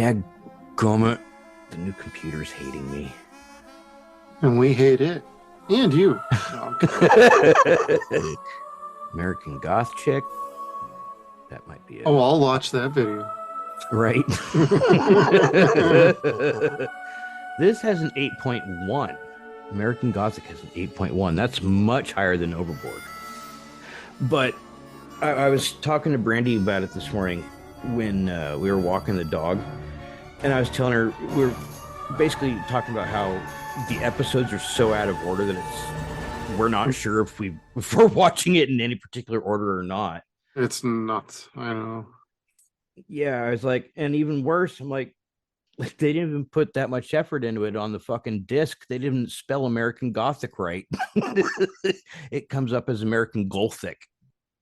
Daggum it. The new computer's hating me. And we hate it. And you. No, I'm kidding. American Goth chick. That might be it. Oh, I'll watch that video. Right. This has an 8.1. American Gothic has an 8.1. That's much higher than Overboard. But I was talking to Brandy about it this morning when we were walking the dog. And I was telling her, we were basically talking about how the episodes are so out of order that we're not sure if we're watching it in any particular order or not. It's nuts. I know. Yeah, I was like, and even worse, I'm like they didn't even put that much effort into it on the fucking disc. They didn't spell American Gothic right. It comes up as American Gothic.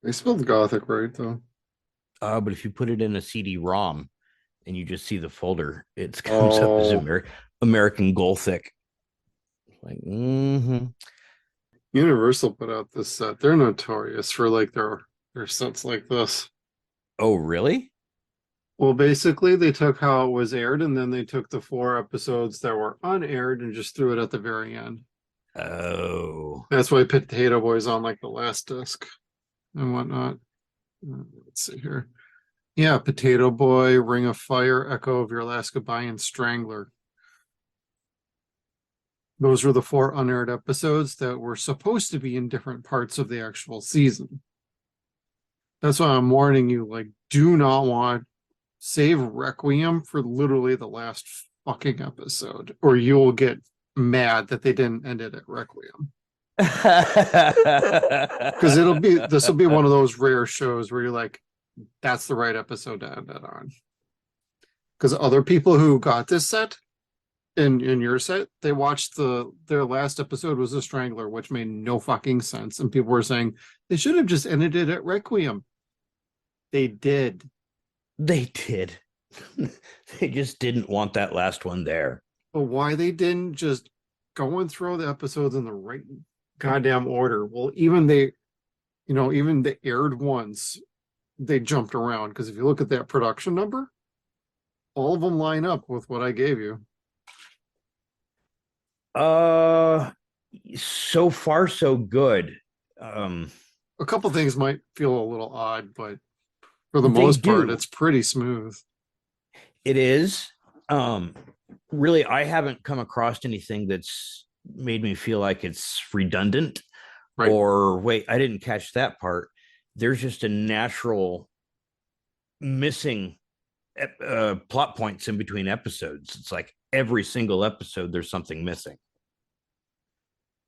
They spelled Gothic right, though. But if you put it in a CD-ROM and you just see the folder, it comes up as American Gothic. Like, Universal put out this set. They're notorious for like their sets like this. Oh, really? Well, basically, they took how it was aired, and then they took the 4 episodes that were unaired and just threw it at the very end. Oh. That's why Potato Boy's on like the last disc and whatnot. Let's see here. Yeah, Potato Boy, Ring of Fire, Echo of Your Last Goodbye, and Strangler. Those were the 4 unaired episodes that were supposed to be in different parts of the actual season. That's why I'm warning you, like, do not save Requiem for literally the last fucking episode, or you'll get mad that they didn't end it at Requiem. Because this will be one of those rare shows where you're like, that's the right episode to end it on. Because other people who got this set in your set, they watched their last episode was The Strangler, which made no fucking sense, and people were saying they should have just ended it at Requiem. They did. They just didn't want that last one there. But why they didn't just go and throw the episodes in the right goddamn order? Well, even the aired ones, they jumped around, because if you look at that production number, all of them line up with what I gave you. So far so good. A couple things might feel a little odd, but for the most part, it's pretty smooth. It is. Really, I haven't come across anything that's made me feel like it's redundant. Right. Or wait, I didn't catch that part. There's just a natural missing plot points in between episodes. It's like every single episode, there's something missing.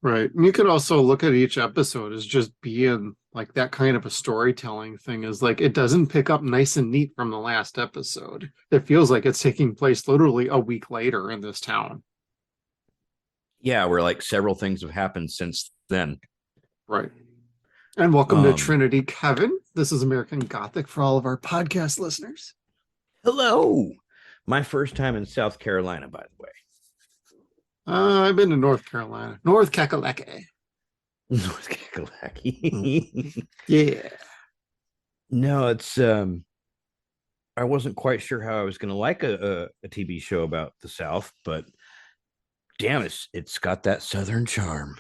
Right. And you could also look at each episode as just being like that kind of a storytelling thing, is like it doesn't pick up nice and neat from the last episode. It feels like it's taking place literally a week later in this town. Yeah, where like several things have happened since then. Right. And welcome to Trinity, Kevin. This is American Gothic for all of our podcast listeners. Hello. My first time in South Carolina, by the way. I've been to North Carolina. North Kakalaki. North Kakalaki. Yeah. No, it's I wasn't quite sure how I was going to like a TV show about the South, but damn, it's got that Southern charm.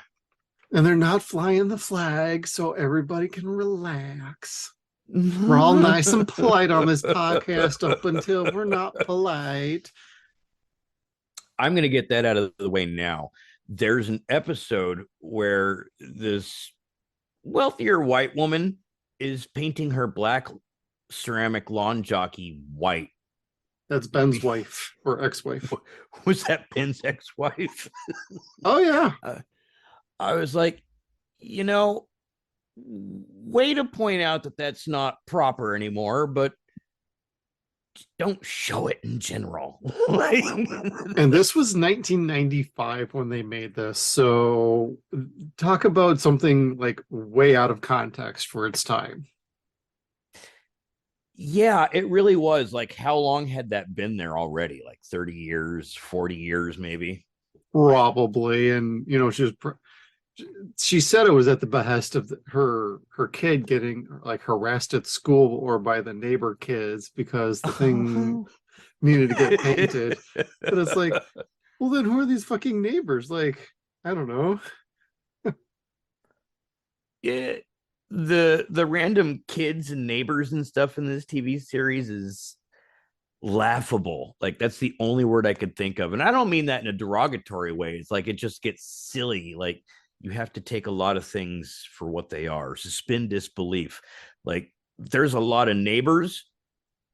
And they're not flying the flag, so everybody can relax. We're all nice and polite on this podcast up until we're not polite. I'm going to get that out of the way now. There's an episode where this wealthier white woman is painting her black ceramic lawn jockey white. That's Ben's wife or ex-wife. Was that Ben's ex-wife? Oh, yeah. I was like, way to point out that that's not proper anymore, but don't show it in general. And this was 1995 when they made this. So talk about something like way out of context for its time. Yeah, it really was. Like, how long had that been there already? Like 30 years, 40 years, maybe? Probably. And, she said it was at the behest of her kid getting like harassed at school or by the neighbor kids, because the thing needed to get painted. But it's like, well, then who are these fucking neighbors? Like, I don't know. Yeah, the random kids and neighbors and stuff in this TV series is laughable. Like that's the only word I could think of. And I don't mean that in a derogatory way. It's like it just gets silly. Like you have to take a lot of things for what they are, suspend disbelief. Like there's a lot of neighbors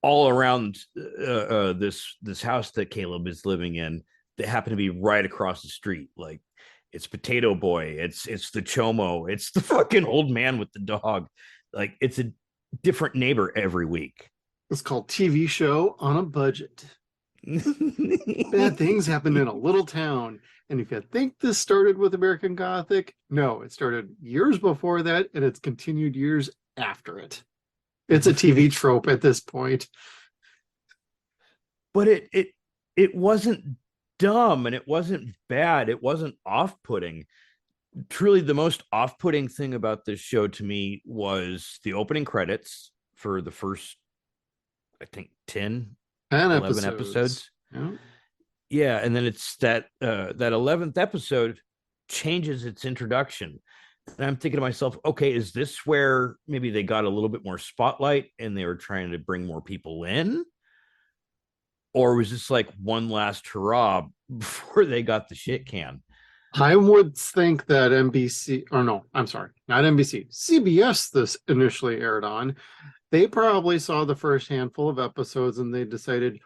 all around this house that Caleb is living in that happen to be right across the street. Like it's Potato Boy, it's the Chomo, it's the fucking old man with the dog. Like it's a different neighbor every week. It's called TV show on a budget. Bad things happen in a little town. And if you think this started with American Gothic, no, it started years before that, and it's continued years after it. It's a TV trope at this point. But it wasn't dumb and it wasn't bad. It wasn't off-putting. Truly, the most off-putting thing about this show to me was the opening credits for the first, I think, 10 11 episodes. Yeah. Yeah, and then it's that 11th episode changes its introduction. And I'm thinking to myself, okay, is this where maybe they got a little bit more spotlight and they were trying to bring more people in? Or was this like one last hurrah before they got the shit can? I would think that NBC, or no, I'm sorry, not NBC, CBS this initially aired on. They probably saw the first handful of episodes and they decided,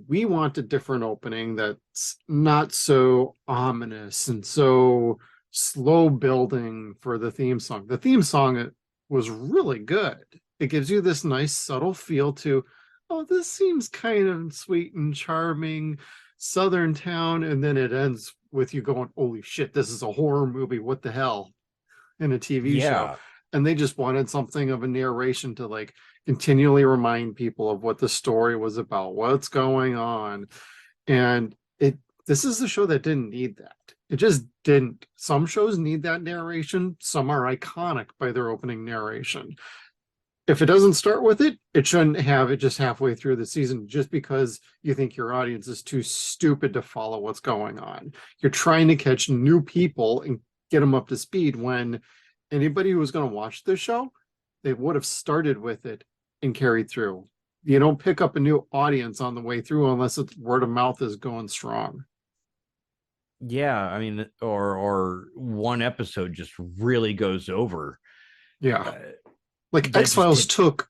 we want a different opening that's not so ominous and so slow building for the theme song. The theme song was really good. It gives you this nice subtle feel to, oh, this seems kind of sweet and charming, southern town, and then it ends with you going, holy shit, this is a horror movie, what the hell, in a TV show. And they just wanted something of a narration to like continually remind people of what the story was about, what's going on. And this is a show that didn't need that. It just didn't. Some shows need that narration. Some are iconic by their opening narration. If it doesn't start with it, it shouldn't have it just halfway through the season just because you think your audience is too stupid to follow what's going on. You're trying to catch new people and get them up to speed when anybody who was going to watch this show, they would have started with it and carried through. You don't pick up a new audience on the way through unless it's word of mouth is going strong. Yeah, I mean, or one episode just really goes over. Yeah. Like X-Files took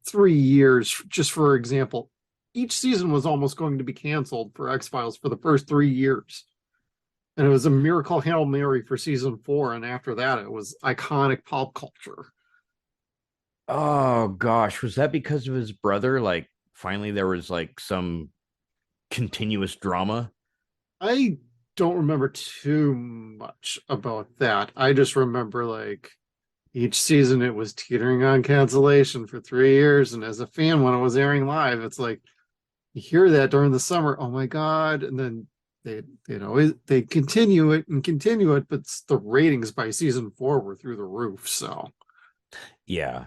3 years, just for example. Each season was almost going to be canceled for X-Files for the first 3 years. And it was a miracle Hail Mary for season 4. And after that, it was iconic pop culture. Oh, gosh. Was that because of his brother? Like, finally, there was like some continuous drama? I don't remember too much about that. I just remember like each season it was teetering on cancellation for 3 years. And as a fan, when it was airing live, it's like you hear that during the summer, oh my God. And then they continue it, but the ratings by season 4 were through the roof. So yeah.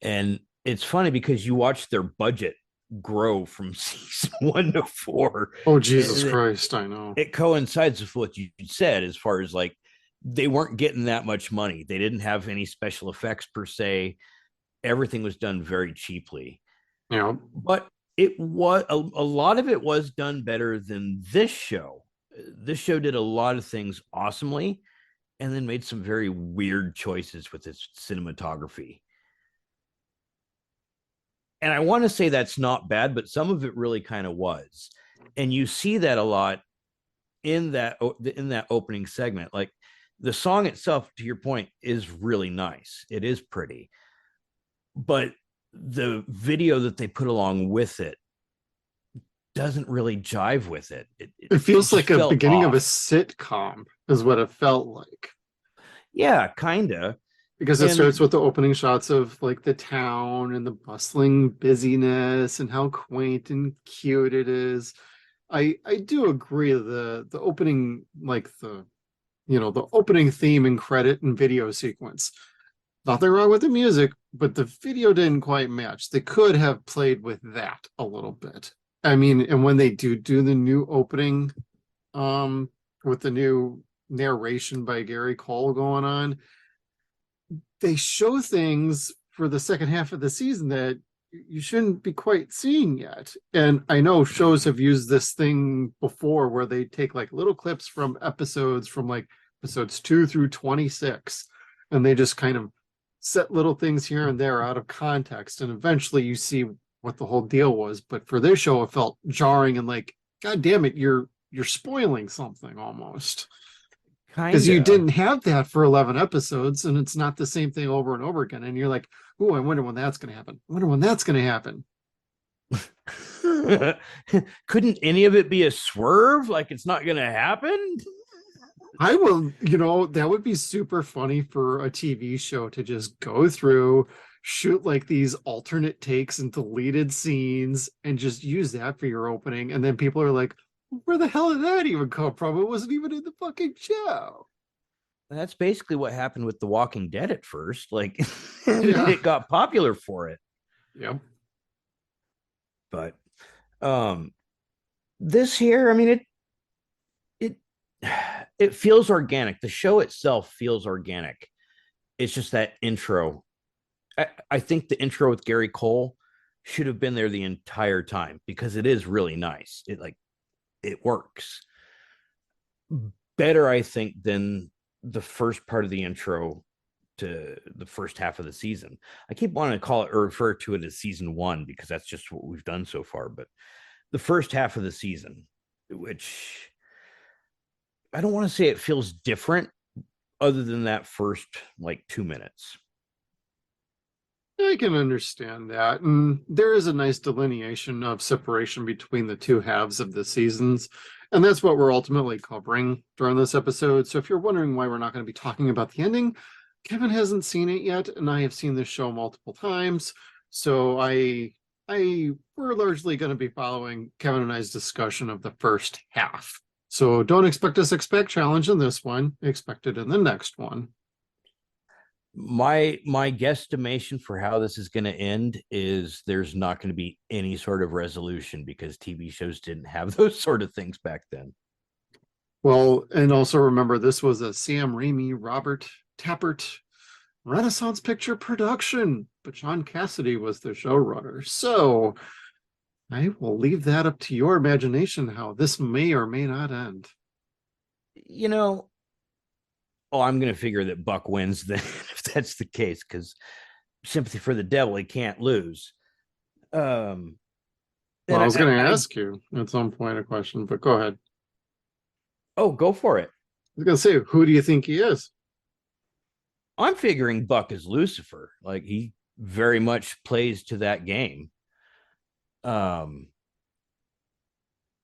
And it's funny because you watch their budget grow from season 1 to 4. Oh, Jesus Christ, I know. It coincides with what you said as far as like they weren't getting that much money. They didn't have any special effects per se. Everything was done very cheaply. Yeah. But it was a lot of it was done better than this show. This show did a lot of things awesomely and then made some very weird choices with its cinematography. And I want to say that's not bad, but some of it really kind of was. And you see that a lot in that opening segment. Like the song itself, to your point, is really nice. It is pretty. But the video that they put along with it doesn't really jive with it. It feels like a beginning off. of a sitcom is what it felt like. Yeah, kind of. Because it starts with the opening shots of like the town and the bustling busyness and how quaint and cute it is. I do agree the opening, like the opening theme and credit and video sequence. Nothing wrong with the music, but the video didn't quite match. They could have played with that a little bit. I mean, and when they do the new opening, um, with the new narration by Gary Cole going on, they show things for the second half of the season that you shouldn't be quite seeing yet. And I know shows have used this thing before where they take like little clips from episodes from like episodes 2 through 26, and they just kind of set little things here and there out of context. And eventually you see what the whole deal was. But for this show, it felt jarring and like, God damn it, you're spoiling something almost. Because you Kinda. didn't have that for 11 episodes, and it's not the same thing over and over again. And you're like, oh, I wonder when that's going to happen. I wonder when that's going to happen. Couldn't any of it be a swerve? Like it's not gonna happen? I will, that would be super funny for a TV show to just go through, shoot like these alternate takes and deleted scenes, and just use that for your opening. And then people are like, where the hell did that even come from? It wasn't even in the fucking show. That's basically what happened with The Walking Dead at first. Like Yeah. it got popular for it. Yep. But this here, I mean, it it feels organic. The show itself feels organic. It's just that intro. I think the intro with Gary Cole should have been there the entire time because it is really nice. It works better, I think, than the first part of the intro to the first half of the season. I keep wanting to call it or refer to it as season 1 because that's just what we've done so far. But the first half of the season, which I don't want to say it feels different other than that first like 2 minutes. I can understand that. And there is a nice delineation of separation between the two halves of the seasons. And that's what we're ultimately covering during this episode. So if you're wondering why we're not going to be talking about the ending, Kevin hasn't seen it yet, and I have seen this show multiple times. So we're largely going to be following Kevin and I's discussion of the first half. So don't expect us to expect challenge in this one. Expect it in the next one. My guesstimation for how this is going to end is there's not going to be any sort of resolution because TV shows didn't have those sort of things back then. Well, and also remember, this was a Sam Raimi, Robert Tappert Renaissance picture production, but Shaun Cassidy was the showrunner. So I will leave that up to your imagination how this may or may not end. You know, oh, I'm going to figure that Buck wins then if that's the case because sympathy for the devil, he can't lose. Well, I was going to ask you at some point a question, but go ahead. Oh, go for it. I was going to say, who do you think he is? I'm figuring Buck is Lucifer. Like he very much plays to that game.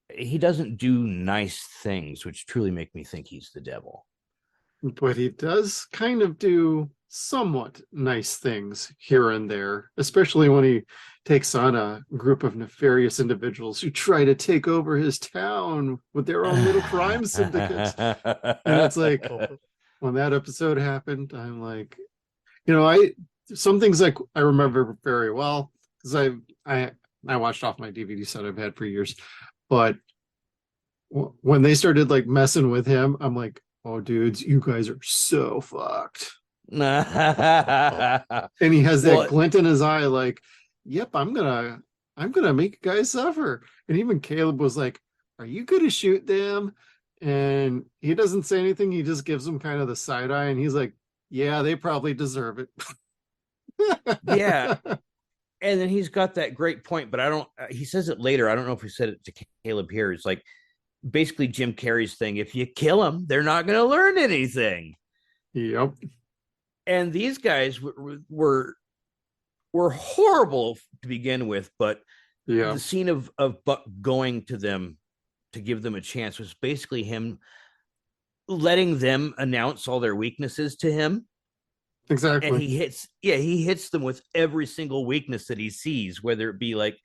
He doesn't do nice things, which truly make me think he's the devil. But he does kind of do somewhat nice things here and there, especially when he takes on a group of nefarious individuals who try to take over his town with their own little crime syndicates. And it's like, when that episode happened, I'm like, some things like I remember very well because I watched off my DVD set I've had for years. But when they started like messing with him, I'm like, oh, dudes, you guys are so fucked. And he has that glint in his eye, like, yep, I'm gonna make you guys suffer. And even Caleb was like, are you gonna shoot them? And he doesn't say anything, he just gives them kind of the side eye, and he's like, yeah, they probably deserve it. Yeah. And then he's got that great point, but he says it later. I don't know if he said it to Caleb here. It's like basically Jim Carrey's thing. If you kill them, they're not going to learn anything. Yep. And these guys were horrible to begin with, but the scene of Buck going to them to give them a chance was basically him letting them announce all their weaknesses to him. Exactly. And he hits them with every single weakness that he sees, whether it be like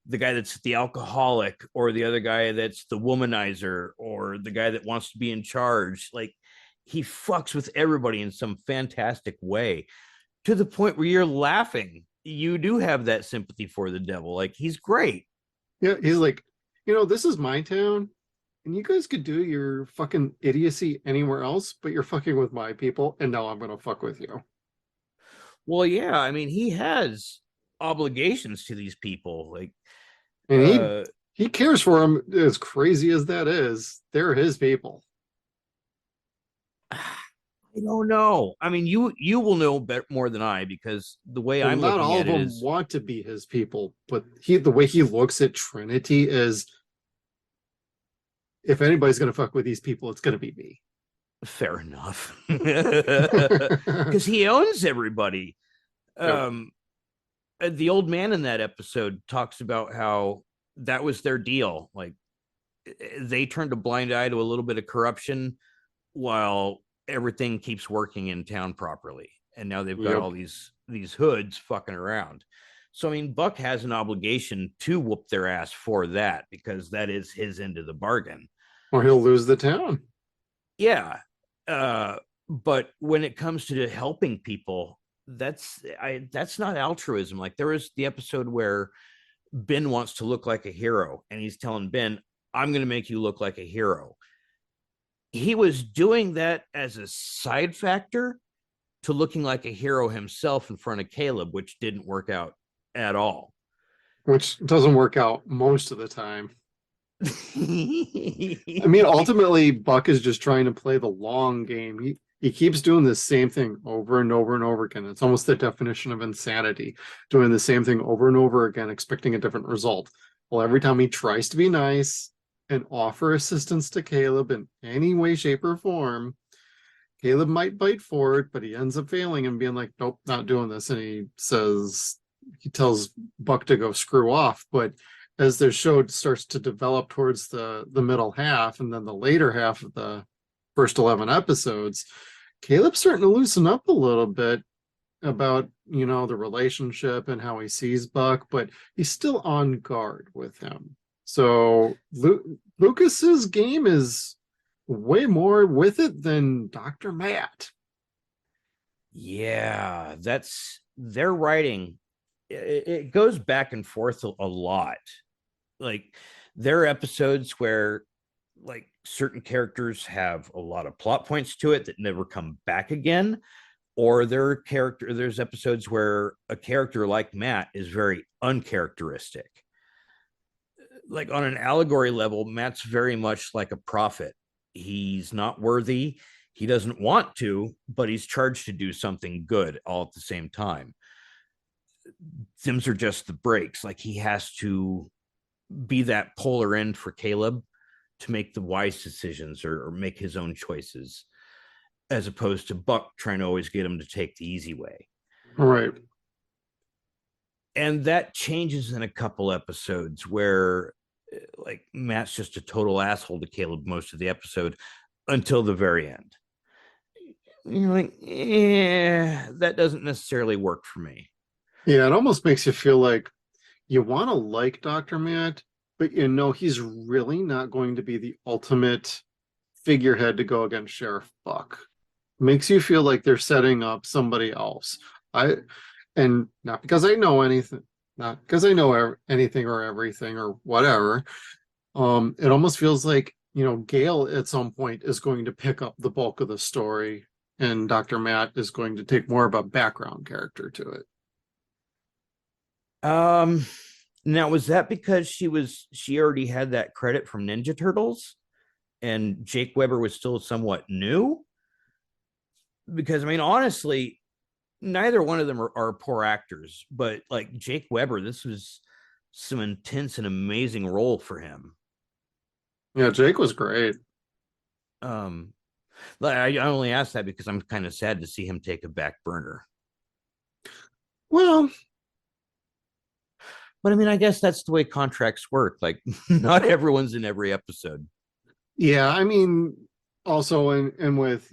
the guy that's the alcoholic or the other guy that's the womanizer or the guy that wants to be in charge. Like he fucks with everybody in some fantastic way to the point where you're laughing. You do have that sympathy for the devil. Like he's great. Yeah, he's like, this is my town, and you guys could do your fucking idiocy anywhere else, but you're fucking with my people, and now I'm gonna fuck with you. Well, yeah, I mean, he has obligations to these people. Like, And he uh, he cares for them, as crazy as that is. They're his people. I don't know. I mean, you will know better, more than I, because the way Well, I'm not looking all at of it them is want to be his people, but the way he looks at Trinity is, if anybody's gonna fuck with these people, it's gonna be me. fair enough, because he owns everybody. Yep. Um, the old man in that episode talks about how that was their deal. Like, they turned a blind eye to a little bit of corruption while everything keeps working in town properly. And now they've got Yep. all these hoods fucking around. So I mean, Buck has an obligation to whoop their ass for that, because that is his end of the bargain. Or he'll lose the town. Yeah. Uh, but when it comes to helping people, that's not altruism. Like, there was the episode where Ben wants to look like a hero, and he's telling Ben, I'm going to make you look like a hero. He was doing that as a side factor to looking like a hero himself in front of Caleb, which didn't work out at all. Which doesn't work out most of the time. I mean, Yeah, ultimately, Buck is just trying to play the long game. He keeps doing the same thing over and over and over again. It's almost the definition of insanity, doing the same thing over and over again, expecting a different result. Well, every time he tries to be nice and offer assistance to Caleb in any way, shape, or form, Caleb might bite for it, but he ends up failing and being like, nope, not doing this. And he tells Buck to go screw off. But as the show starts to develop towards the middle half and then the later half of the first 11 episodes, Caleb's starting to loosen up a little bit about, the relationship and how he sees Buck, but he's still on guard with him. So Lucas's game is way more with it than Dr. Matt. yeah, that's their writing. It goes back and forth a lot. Like, there are episodes where, like, certain characters have a lot of plot points to it that never come back again, or there's episodes where a character like Matt is very uncharacteristic. Like, on an allegory level, Matt's very much like a prophet. He's not worthy, he doesn't want to, but he's charged to do something good all at the same time. Sims are just the breaks. Like, he has to be that polar end for Caleb to make the wise decisions, or make his own choices, as opposed to Buck trying to always get him to take the easy way. Right. And that changes in a couple episodes where, like, Matt's just a total asshole to Caleb most of the episode until the very end. You're like, yeah, that doesn't necessarily work for me. Yeah, it almost makes you feel like you want to like Dr. Matt, but he's really not going to be the ultimate figurehead to go against Sheriff Buck. Makes you feel like they're setting up somebody else. And not because I know anything, not because I know anything or everything or whatever. It almost feels like, Gail at some point is going to pick up the bulk of the story, and Dr. Matt is going to take more of a background character to it. Um, Now, was that because she already had that credit from Ninja Turtles, and Jake Weber was still somewhat new? Because I mean, honestly, neither one of them are poor actors, but like Jake Weber, this was some intense and amazing role for him. Yeah, Jake was great. Um, I only ask that because I'm kind of sad to see him take a back burner. Well, But I mean, I guess that's the way contracts work. Like, not everyone's in every episode. yeah, I mean, also and with,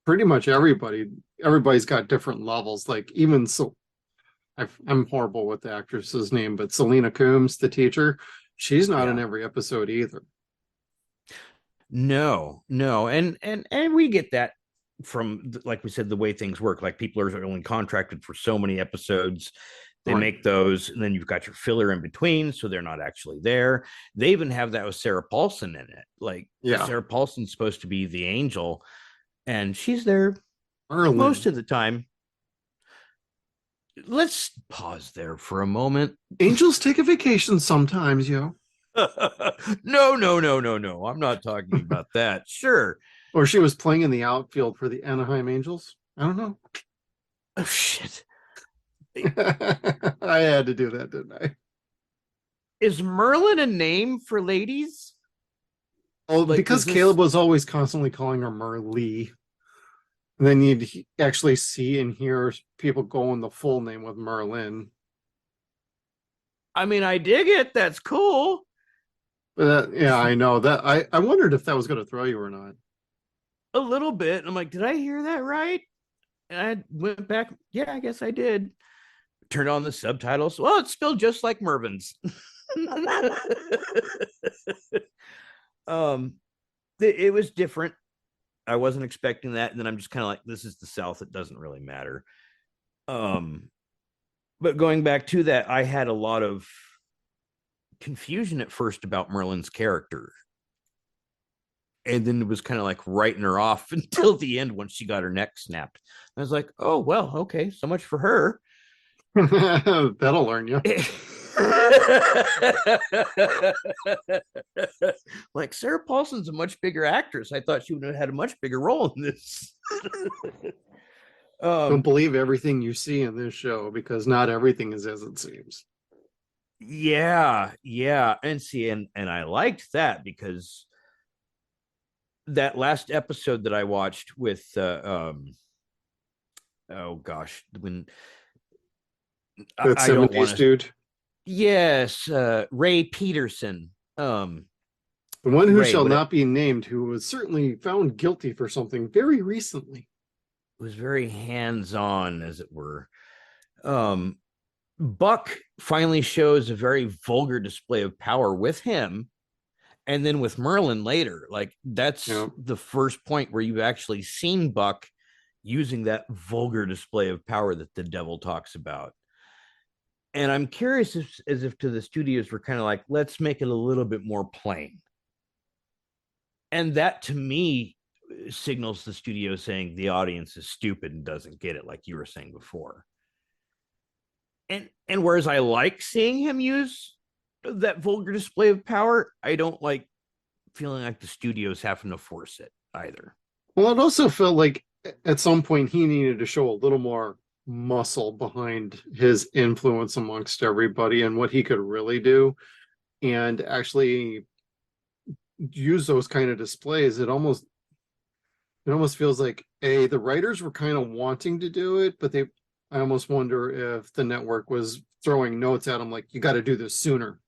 pretty much everybody's got different levels. Like, even so, I'm horrible with the actress's name, but Selena Coombs, the teacher, she's not in Yeah. every episode either. No, no, and we get that from, like we said, the way things work. Like, people are only contracted for so many episodes. They make those, and then you've got your filler in between, so they're not actually there. They even have that with Sarah Paulson in it. Like, Sarah Paulson's supposed to be the angel, and she's there most of the time. Let's pause there for a moment. Angels take a vacation sometimes, yo. No. I'm not talking about that. Sure. Or she was playing in the outfield for the Anaheim Angels. I don't know. Oh, shit. I had to do that, didn't I? Is Merlin a name for ladies? Oh, like, because Caleb was always constantly calling her Merlee. And then you'd actually see and hear people going the full name with Merlin. I mean, I dig it. That's cool. But I know that. I wondered if that was going to throw you or not. A little bit. I'm like, did I hear that right? And I went back. Yeah, I guess I did. Turned on the subtitles. Well, it's still just like Mervin's. It was different. I wasn't expecting that, and then I'm just kind of like, this is the South. It doesn't really matter. But going back to that, I had a lot of confusion at first about Merlin's character, and then it was kind of like writing her off until the end when she got her neck snapped. I was like, oh well, okay, so much for her. That'll learn you. Like, Sarah Paulson's a much bigger actress. I thought she would have had a much bigger role in this. Don't believe everything you see in this show, because not everything is as it seems. Yeah. And see, and I liked that, because that last episode that I watched with oh gosh, when that 70s dude. Yes, Ray Peterson. The one who shall not be named, who was certainly found guilty for something very recently. Was very hands-on, as it were. Buck finally shows a very vulgar display of power with him, and then with Merlin later. Like, that's the first point where you've actually seen Buck using that vulgar display of power that the devil talks about. And I'm curious as if to the studios were kind of like, let's make it a little bit more plain. And that, to me, signals the studio saying the audience is stupid and doesn't get it, like you were saying before. And whereas I like seeing him use that vulgar display of power, I don't like feeling like the studio's having to force it either. Well, it also felt like at some point he needed to show a little more muscle behind his influence amongst everybody and what he could really do, and actually use those kind of displays. It almost feels like the writers were kind of wanting to do it, but I almost wonder if the network was throwing notes at him like, you got to do this sooner.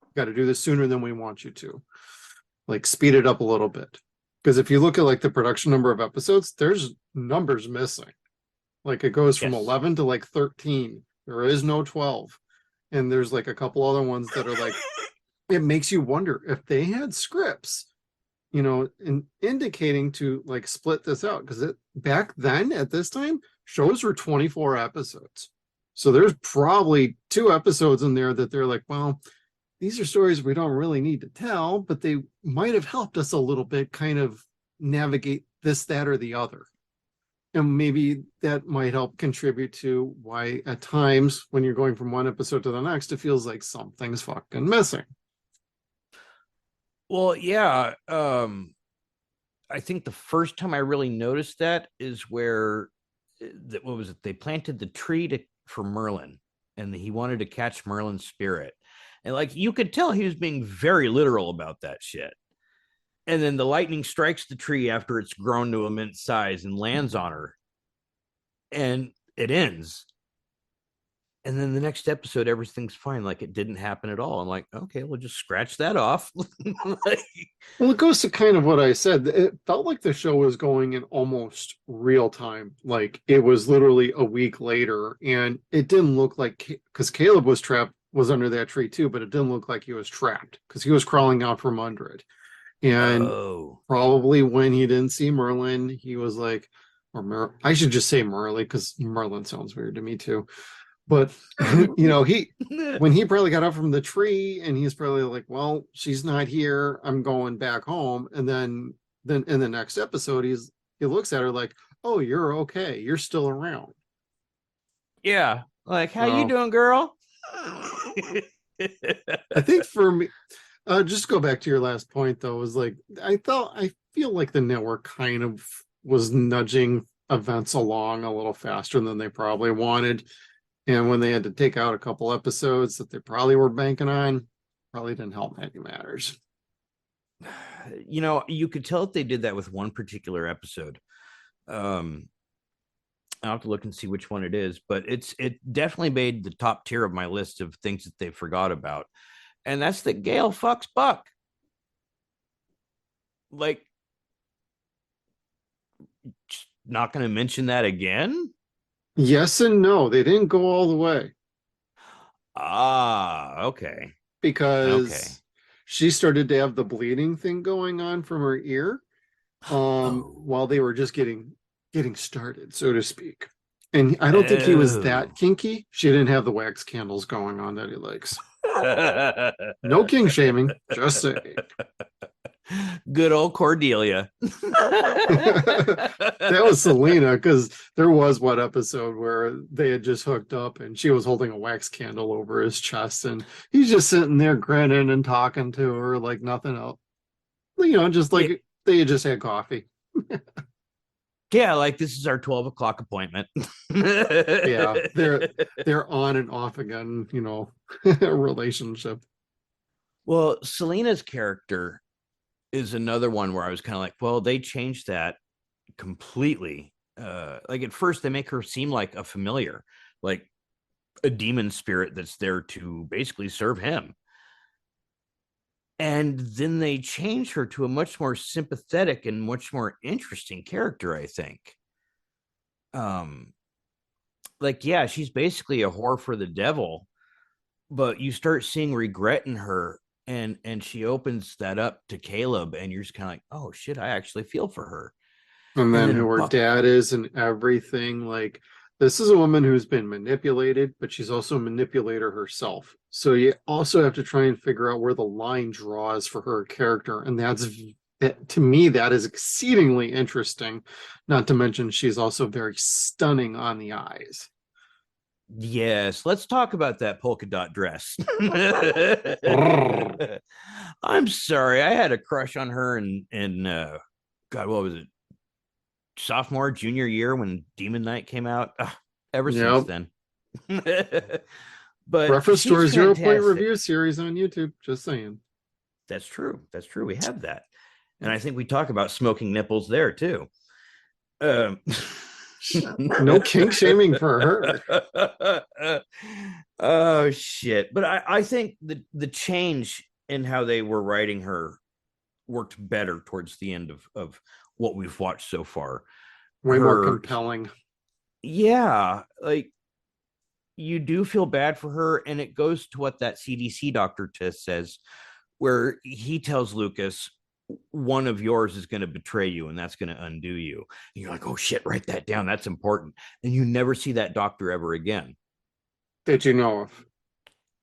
You got to do this sooner than we want you to. Like, speed it up a little bit. Because if you look at like the production number of episodes, there's numbers missing. Like, it goes from 11 to like 13. There is no 12. And there's like a couple other ones that are like, it makes you wonder if they had scripts, indicating to like split this out. Because back then at this time, shows were 24 episodes. So there's probably 2 episodes in there that they're like, well, these are stories we don't really need to tell, but they might have helped us a little bit kind of navigate this, that, or the other. And maybe that might help contribute to why at times when you're going from one episode to the next, it feels like something's fucking missing. Well, yeah. I think the first time I really noticed that is where, what was it? They planted the tree for Merlin, and he wanted to catch Merlin's spirit. And like, you could tell he was being very literal about that shit. And then the lightning strikes the tree after it's grown to immense size and lands on her. And it ends. And then the next episode, everything's fine. Like, it didn't happen at all. I'm like, okay, we'll just scratch that off. Well, it goes to kind of what I said. It felt like the show was going in almost real time. Like, it was literally a week later, and it didn't look like, because Caleb was under that tree too, but it didn't look like he was trapped because he was crawling out from under it. And probably when he didn't see Merlin, he was like, I should just say Merlin because Merlin sounds weird to me too. But you know, when he probably got up from the tree and he's probably like, well, she's not here, I'm going back home. And then in the next episode, he looks at her like, oh, you're okay, you're still around. Yeah, like, how you So doing, girl? I think for me, just go back to your last point though, was like I feel like the network kind of was nudging events along a little faster than they probably wanted. And when they had to take out a couple episodes that they probably were banking on, probably didn't help any matters. You know, you could tell if they did that with one particular episode. Um, I'll have to look and see which one it is, but it definitely made the top tier of my list of things that they forgot about. And that's that Gale fucks Buck. Like, not going to mention that again? Yes and no, they didn't go all the way Ah, okay. Okay. because she started to have the bleeding thing going on from her ear Oh. while they were just getting started, so to speak. And I don't think he was Oh. that kinky. She didn't have the wax candles going on that he likes. No king shaming, just saying. Good old Cordelia. That was Selena, because there was one episode where they had just hooked up and she was holding a wax candle over his chest and he's just sitting there grinning and talking to her like nothing else. You know, just like they had just had coffee. Yeah, like this is our 12 o'clock appointment. Yeah, they're on and off again, you know, relationship. Well, Selena's character is another one where I was kind of like, well, they changed that completely. Like at first, they make her seem like a familiar, like a demon spirit that's there to basically serve him. And then they change her to a much more sympathetic and much more interesting character, I think. Um, like, yeah, she's basically a whore for the devil, but you start seeing regret in her, and she opens that up to Caleb, and you're just kind of like, oh shit, I actually feel for her. And And then then who her Buck, dad is and everything. Like, this is a woman who's been manipulated, but she's also a manipulator herself. So you also have to try and figure out where the line draws for her character. And to me, that is exceedingly interesting. Not to mention, she's also very stunning on the eyes. yes, let's talk about that polka dot dress. Brrr. I'm sorry, I had a crush on her in God, what was it? Sophomore, junior year when Demon Knight came out. Ugh, ever since Yep. then. But Reference to she's our 0 Point fantastic. review series on YouTube. Just saying. That's true. That's true. We have that. And I think we talk about smoking nipples there too. Um, No kink shaming for her. oh shit. But I think the change in how they were writing her worked better towards the end of what we've watched so far. Way more Her, compelling. yeah, like you do feel bad for her, and it goes to what that CDC doctor test says, where he tells Lucas, one of yours is going to betray you and that's going to undo you. And you're like, oh shit, write that down, that's important. And you never see that doctor ever again That you know of.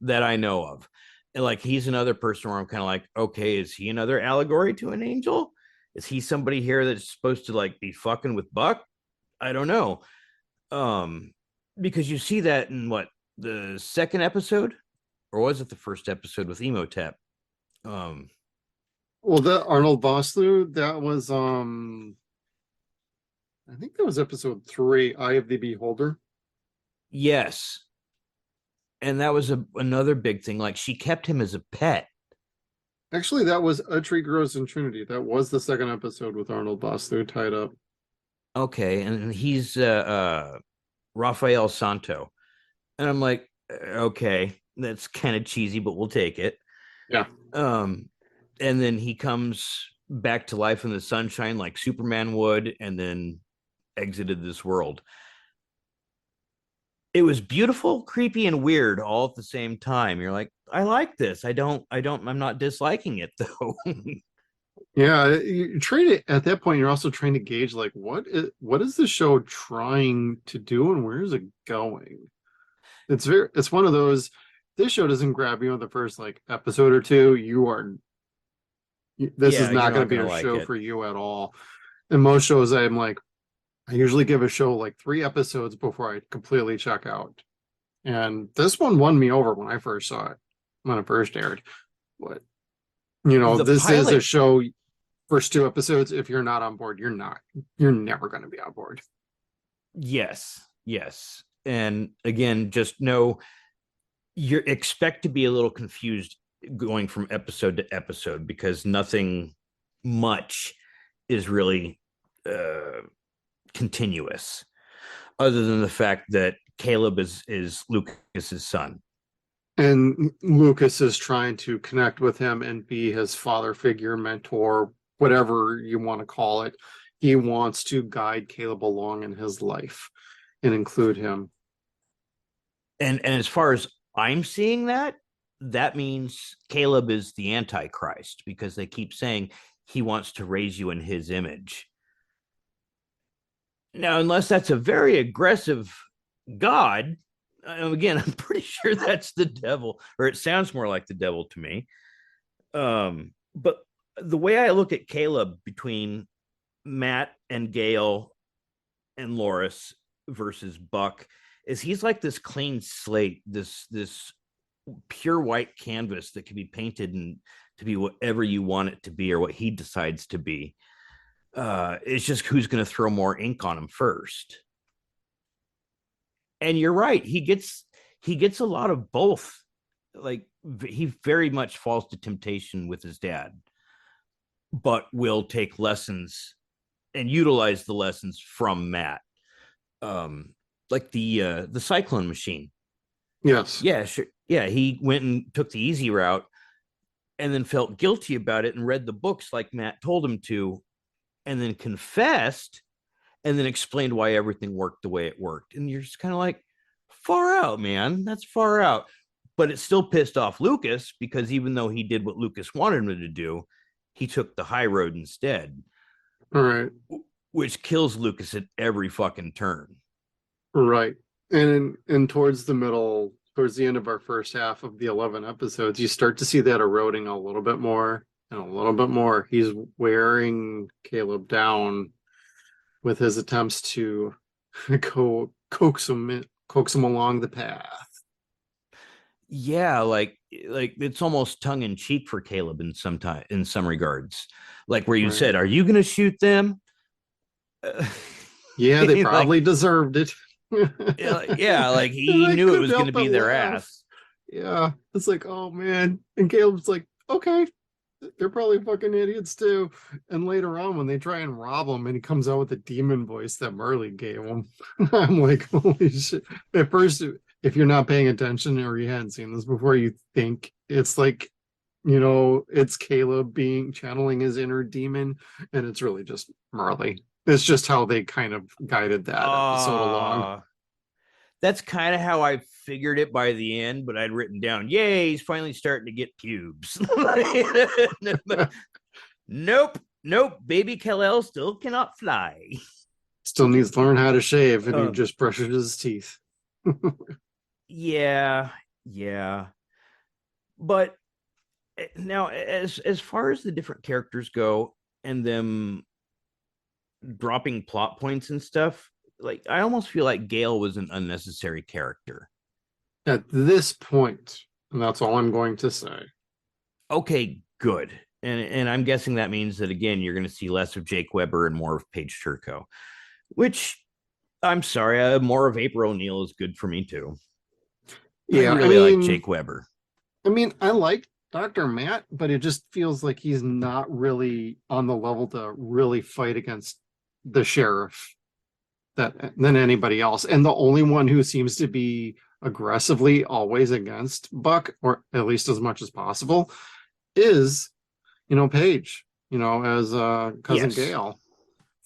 that I know of. And like, he's another person where I'm kind of like, okay, is he another allegory to an angel? Is he somebody here that's supposed to like be fucking with Buck? I don't know. um because you see that in what, the second episode, or was it the first episode with Emotep? um Well, that Arnold Vosloo, that was I think that was episode 3, Eye of the Beholder. yes, and that was another big thing. Like, she kept him as a pet. Actually, that was A Tree Grows in Trinity. That was the second episode with Arnold Vosloo tied up. Okay, and he's Rafael Santo, and I'm like, okay, that's kind of cheesy, but we'll take it. Yeah. um and then he comes back to life in the sunshine like Superman would, and then exited this world. It was beautiful, creepy, and weird all at the same time. You're like, I like this. I'm not disliking it though. Yeah, you're trying to, at that point, you're also trying to gauge like what is the show trying to do and where is it going? it's one of those, this show doesn't grab you in the first like episode or two. This is Yeah, you're not going not to be gonna a like show it. for you at all. And most shows I'm like, I usually give a show like 3 episodes before I completely check out. And this one won me over when I first saw it, when it first aired. But The this is a pilot, show, first 2 episodes, if you're not on board, you're never going to be on board. yes, yes. And again, just know you expect to be a little confused going from episode to episode because nothing much is really continuous, other than the fact that Caleb is Lucas's son. And Lucas is trying to connect with him and be his father figure, mentor, whatever you want to call it. He wants to guide Caleb along in his life and include him. And as far as I'm seeing that, that means Caleb is the Antichrist because they keep saying he wants to raise you in his image. Now, unless that's a very aggressive God, again, I'm pretty sure that's the devil, or it sounds more like the devil to me. But the way I look at Caleb between Matt and Gail and Loris versus Buck is he's like this clean slate, this pure white canvas that can be painted and to be whatever you want it to be or what he decides to be. It's just who's going to throw more ink on him first. And you're right, he gets a lot of both. Like he very much falls to temptation with his dad, but will take lessons and utilize the lessons from Matt. Like the cyclone machine. Yes. Yeah, sure. Yeah, he went and took the easy route and then felt guilty about it and read the books like Matt told him to, and then confessed and then explained why everything worked the way it worked. And you're just kind of like, far out, man. That's far out. But it still pissed off Lucas because even though he did what Lucas wanted him to do, he took the high road instead. All right. Which kills Lucas at every fucking turn. Right. And towards the end of our first half of the 11 episodes, you start to see that eroding a little bit more and a little bit more. He's wearing Caleb down with his attempts to coax him along the path. Yeah, like it's almost tongue in cheek for Caleb in some regards. Like where you Right. said, "Are you going to shoot them?" Yeah, they probably deserved it. Yeah, like he knew it was going to be their ass. Yeah, it's like, oh man. And Caleb's like, okay, they're probably fucking idiots too. And later on, when they try and rob him and he comes out with the demon voice that Marley gave him, I'm like, holy shit. At first, if you're not paying attention or you hadn't seen this before, you think it's like, it's Caleb channeling his inner demon, and it's really just Marley. It's just how they kind of guided that episode along. That's kind of how I figured it by the end, but I'd written down, yay, he's finally starting to get pubes. Nope, baby Kal-El still cannot fly. Still needs to learn how to shave, and he just brushes his teeth. Yeah. But now, as far as the different characters go and them dropping plot points and stuff, like I almost feel like Gail was an unnecessary character at this point, and that's all I'm going to say. Okay, good. And I'm guessing that means that again you're going to see less of Jake Weber and more of Paige Turco, which I'm sorry, more of April O'Neil is good for me too. Yeah, I really like Jake Weber. I mean, I like Dr. Matt, but it just feels like he's not really on the level to really fight against the sheriff than anybody else. And the only one who seems to be aggressively always against Buck, or at least as much as possible, is, Paige, as cousin Gail.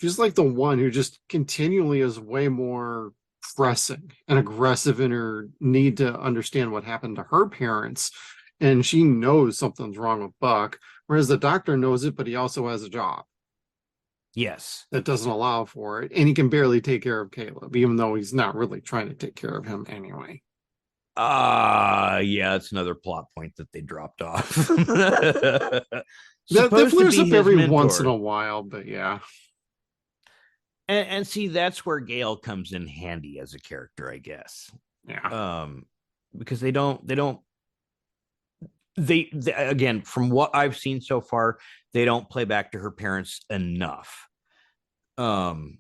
She's like the one who just continually is way more pressing and aggressive in her need to understand what happened to her parents. And she knows something's wrong with Buck, whereas the doctor knows it, but he also has a job. Yes. That doesn't allow for it. And he can barely take care of Caleb, even though he's not really trying to take care of him anyway. Yeah, it's another plot point that they dropped off. That Supposed to flares be up his every once in mentor. a while, but yeah. And see, that's where Gale comes in handy as a character, I guess. Yeah. Because they again, from what I've seen so far, they don't play back to her parents enough. Um,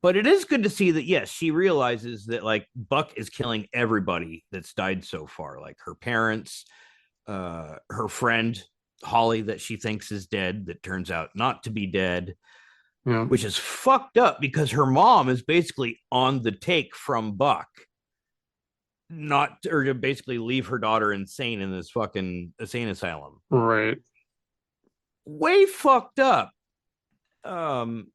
but it is good to see that yes, she realizes that like Buck is killing everybody that's died so far, like her parents, her friend Holly that she thinks is dead, that turns out not to be dead, Yeah. which is fucked up because her mom is basically on the take from Buck, not or to basically leave her daughter insane in this fucking insane asylum. Right. Way fucked up. Um,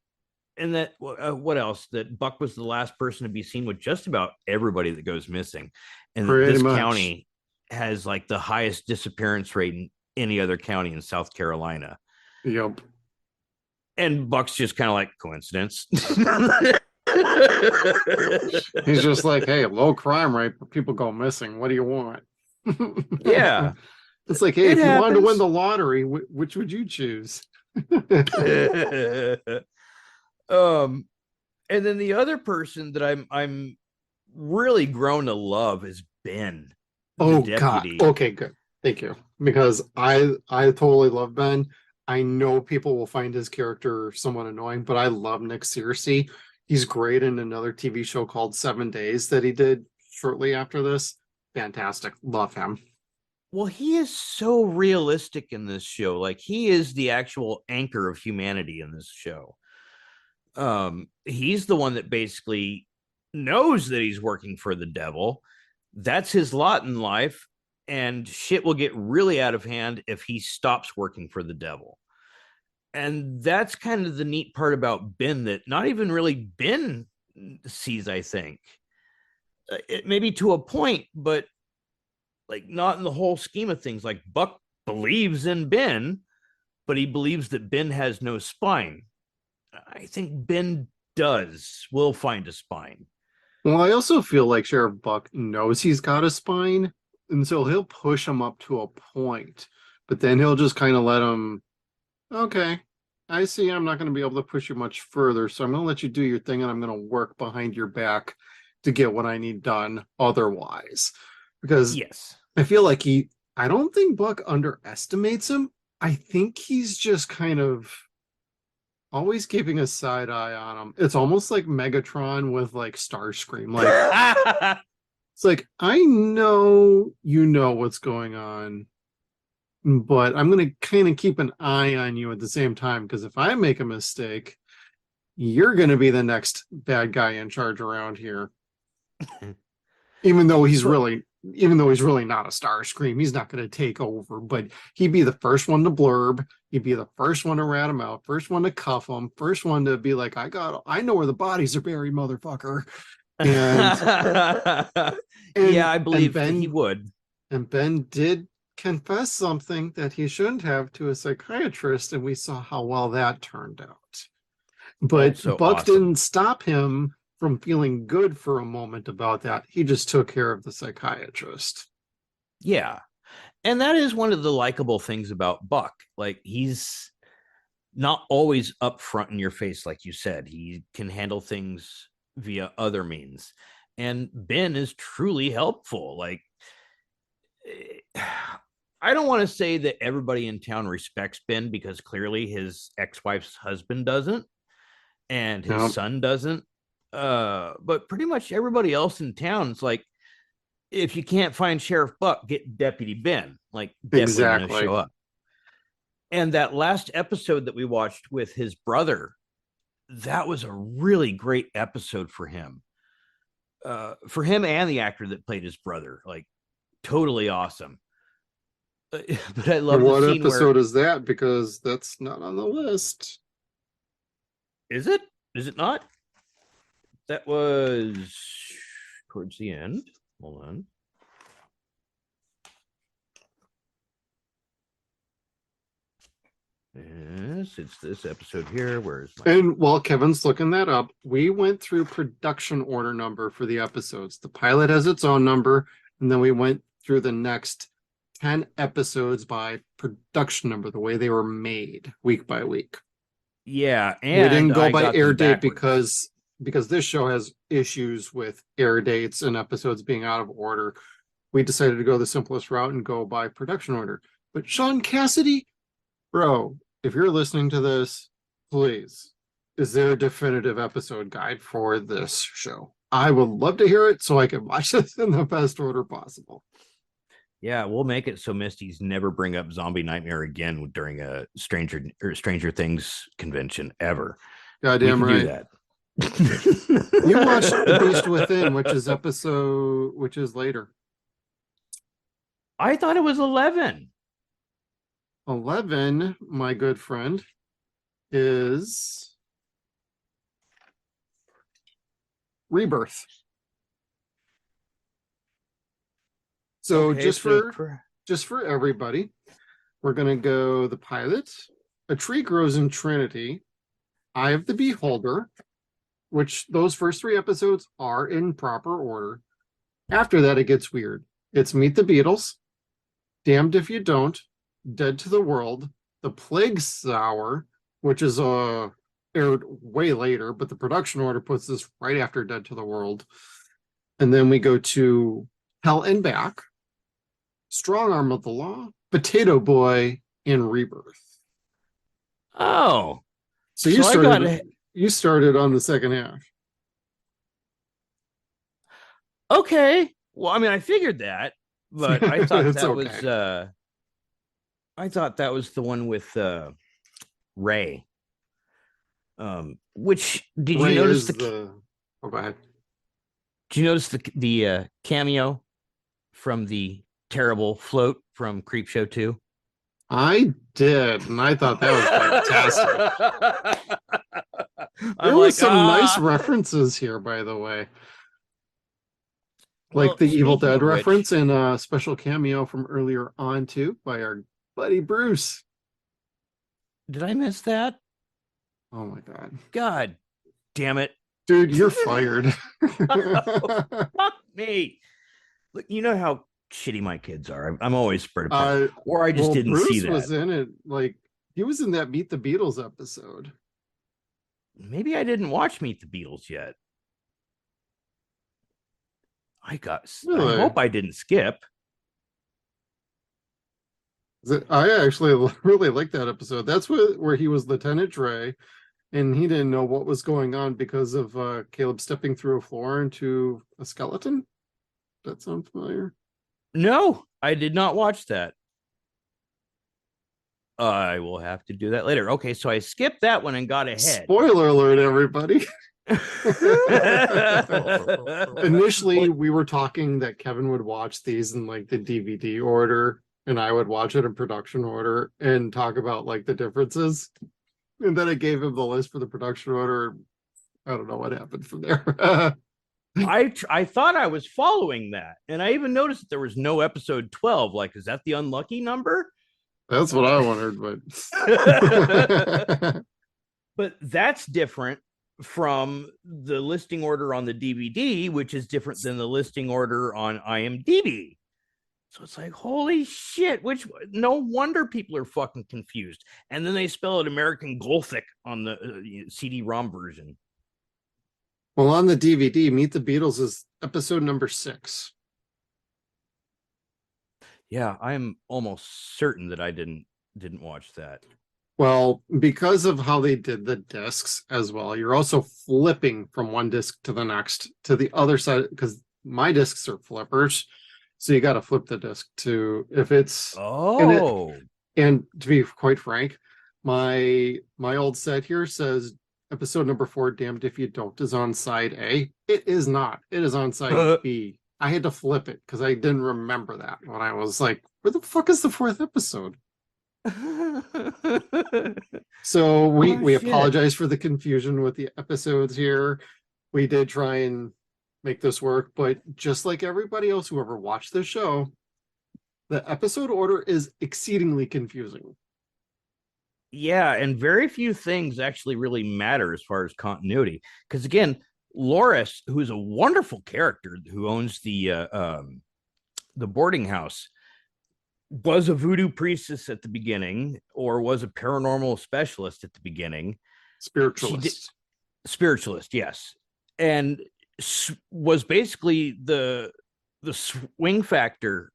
and that what else? That Buck was the last person to be seen with just about everybody that goes missing, and that Pretty this much. county has like the highest disappearance rate in any other county in South Carolina. Yep. And Buck's just kind of like coincidence. He's just like, hey, low crime rate, but people go missing. What do you want? Yeah, It's like, hey, it if you wanted to win happens. the lottery, which would you choose? um, and then the other person that I'm really grown to love is Ben, the Oh God. deputy. Okay, good. Thank you. Because I totally love Ben. I know people will find his character somewhat annoying, but I love Nick Searcy. He's great in another TV show called 7 Days that he did shortly after this. Fantastic. Love him. Well, he is so realistic in this show. Like he is the actual anchor of humanity in this show. He's the one that basically knows that he's working for the devil. That's his lot in life, and shit will get really out of hand if he stops working for the devil. And that's kind of the neat part about Ben that not even really Ben sees, I think. It maybe to a point, but like not in the whole scheme of things. Like Buck believes in Ben, but he believes that Ben has no spine. I think Ben does. Will find a spine. Well, I also feel like Sheriff Buck knows he's got a spine, and so he'll push him up to a point, but then he'll just kind of let him, okay, I see I'm not going to be able to push you much further, so I'm going to let you do your thing and I'm going to work behind your back to get what I need done otherwise. Because Yes. I feel like I don't think Buck underestimates him. I think he's just kind of always keeping a side eye on him. It's almost like Megatron with like Starscream. Like it's like I know you know what's going on, but I'm gonna kind of keep an eye on you at the same time because if I make a mistake, you're gonna be the next bad guy in charge around here. Even though he's but really even though he's really not a Starscream, he's not going to take over, but he'd be the first one to blurb. He'd be the first one to rat him out, first one to cuff him, first one to be like, I know where the bodies are buried, motherfucker. And yeah, I and believe that he Ben would. and Ben did confess something that he shouldn't have to a psychiatrist, and we saw how well that turned out. But Also Buck awesome. didn't stop him from feeling good for a moment about that. He just took care of the psychiatrist. Yeah. And that is one of the likable things about Buck. Like he's not always up front in your face, like you said. He can handle things via other means. And Ben is truly helpful. Like I don't want to say that everybody in town respects Ben because clearly his ex-wife's husband doesn't and his No, son doesn't. But pretty much everybody else in town is like, if you can't find Sheriff Buck, get Deputy Ben. Like, definitely going to exactly. show up. And that last episode that we watched with his brother, that was a really great episode for him and the actor that played his brother. Like, totally awesome. But I And love the what scene where episode is that? Because that's not on the list. is it? Is it not? That was towards the end. Hold on. Yes, it's this episode here. Where's my And while Kevin's looking that up, we went through production order number for the episodes. The pilot has its own number, And then we went through the next 10 episodes by production number, the way they were made week by week. Yeah, We didn't and go I by got air them date backwards. because this show has issues with air dates and episodes being out of order. We decided to go the simplest route and go by production order. But Shaun Cassidy, bro, if you're listening to this, please, is there a definitive episode guide for this show? I would love to hear it so I can watch this in the best order possible. Yeah, we'll make it so Misty's never bring up Zombie Nightmare again during a Stranger Things convention ever. We Goddamn can do right. that. You watched The Beast Within, which is later. I thought it was 11. 11, my good friend, is Rebirth. So Okay, just for everybody, we're gonna go the pilot. A Tree Grows in Trinity, Eye of the Beholder, which those first 3 episodes are in proper order. After that, it gets weird. It's Meet the Beatles, Damned If You Don't, Dead to the World, The Plague Sour, which is aired way later, but the production order puts this right after Dead to the World. And then we go to Hell and Back, Strong Arm of the Law, Potato Boy, and Rebirth. Oh, so you started on the second half. Okay. Well, I mean, I figured that, but I thought that okay. was I thought that was the one with Ray. Which did Ray you notice oh, go ahead. Did you notice the cameo from the terrible float from Creepshow 2? I did, and I thought that was fantastic. There was some nice references here, by the way. Like the Evil Dead reference and a special cameo from earlier on, too, by our buddy Bruce. Did I miss that? Oh, my God. God damn it. Dude, you're fired. Fuck me. Look, you know how shitty my kids are. I'm always spread apart. Or I just didn't Bruce see that. Bruce was in it. Like, he was in that Meet the Beatles episode. Maybe I didn't watch Meet the Beatles yet. Really? I hope I didn't skip. I actually really like that episode. That's where he was Lieutenant Dre, and he didn't know what was going on because of Caleb stepping through a floor into a skeleton. Does that sound familiar? No, I did not watch that. I will have to do that later. Okay, so I skipped that one and got ahead. Spoiler alert, everybody. Initially, we were talking that Kevin would watch these in like the DVD order, and I would watch it in production order and talk about like the differences. And then I gave him the list for the production order. I don't know what happened from there. I thought I was following that, and I even noticed that there was no episode 12. Like, is that the unlucky number? That's what I wondered, but but that's different from the listing order on the DVD, which is different than the listing order on IMDb. So it's like, holy shit, no wonder people are fucking confused. And then they spell it American Gothic on the CD-ROM version. Well, on the DVD, Meet the Beatles is episode number 6. Yeah, I'm almost certain that I didn't watch that. Well, because of how they did the discs as well, you're also flipping from one disc to the next to the other side, because my discs are flippers. So you got to flip the disc to if it's and to be quite frank, my old set here says episode number 4, Damned If You Don't, is on side A. It is not. It is on side B. I had to flip it because I didn't remember that when I was like, where the fuck is the 4th episode? So we apologize for the confusion with the episodes here. We did try and make this work, but just like everybody else who ever watched this show, the episode order is exceedingly confusing. Yeah, and very few things actually really matter as far as continuity. Because again, Loris, who's a wonderful character, who owns the the boarding house, was a voodoo priestess at the beginning or was a paranormal specialist at the beginning. She did Spiritualist. spiritualist, yes, and was basically the swing factor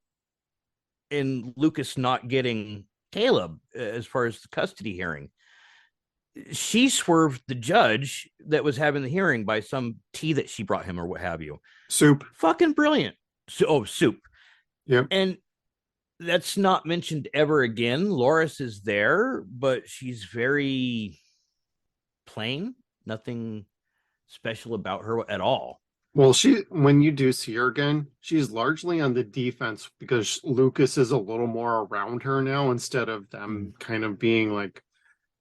in Lucas not getting Caleb as far as the custody hearing. She swerved the judge that was having the hearing by some tea that she brought him or what have you. Soup. Fucking brilliant. So, soup. Yep. And that's not mentioned ever again. Loris is there, but she's very plain. Nothing special about her at all. Well, when you do see her again, she's largely on the defense because Lucas is a little more around her now instead of them kind of being like,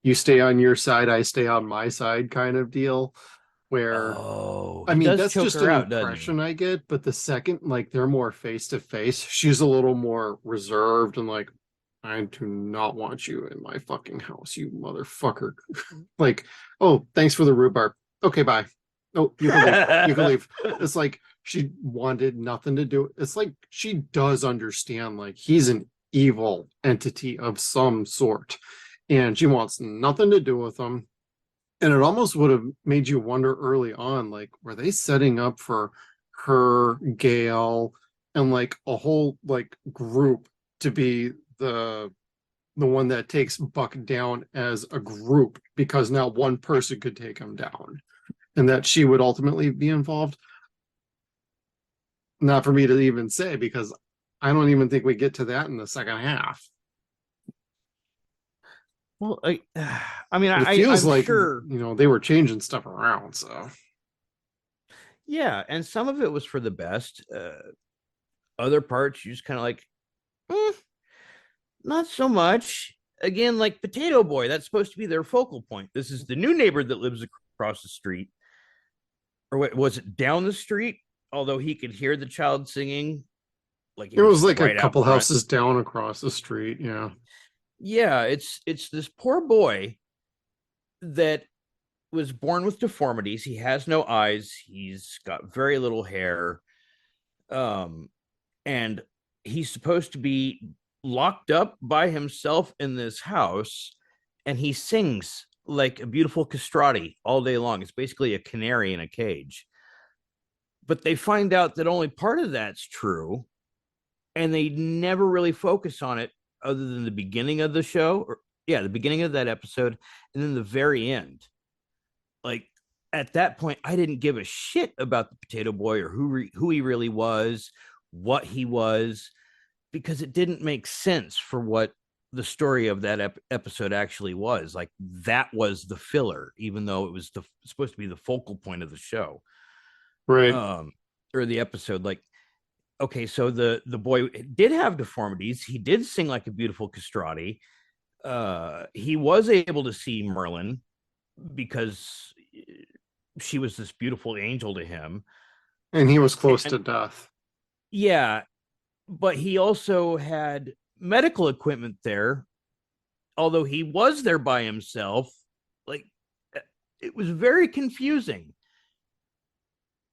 you stay on your side, I stay on my side kind of deal. Where, Oh, I he mean, does that's choke just her an out, doesn't he? impression I get. But the second, like, they're more face to face, she's a little more reserved and like, I do not want you in my fucking house, you motherfucker. Like, oh, thanks for the rhubarb. Okay, bye. Oh, you can leave. You can leave. It's like she wanted nothing to do. It's like she does understand, like, he's an evil entity of some sort, and she wants nothing to do with him. And it almost would have made you wonder early on, like, were they setting up for her, Gail, and like a whole like group to be the one that takes Buck down as a group because now one person could take him down and that she would ultimately be involved? Not for me to even say because I don't even think we get to that in the second half. Well, I mean, But it feels I'm like, sure. they were changing stuff around. So, Yeah, and some of it was for the best. Other parts, you just kind of like, eh, not so much. Again, like Potato Boy, that's supposed to be their focal point. This is the new neighbor that lives across the street, or what was it, down the street? Although he could hear the child singing, like he it was was just like a right out couple front. houses down across the street. Yeah. Yeah, it's this poor boy that was born with deformities. He has no eyes. He's got very little hair. Um, and he's supposed to be locked up by himself in this house, and he sings like a beautiful castrati all day long. It's basically a canary in a cage. But they find out that only part of that's true, and they never really focus on it other than the beginning of the show, or yeah, the beginning of that episode, and then the very end. Like at that point, I didn't give a shit about the Potato Boy or who he really was, what he was, because it didn't make sense for what the story of that episode actually was. Like that was the filler, even though it was supposed to be the focal point of the show, Right. um, or the episode. Like, okay, so the boy did have deformities. He did sing like a beautiful castrati. He was able to see Merlin because she was this beautiful angel to him. And he was close And to death. yeah, but he also had medical equipment there, although he was there by himself. Like it was very confusing.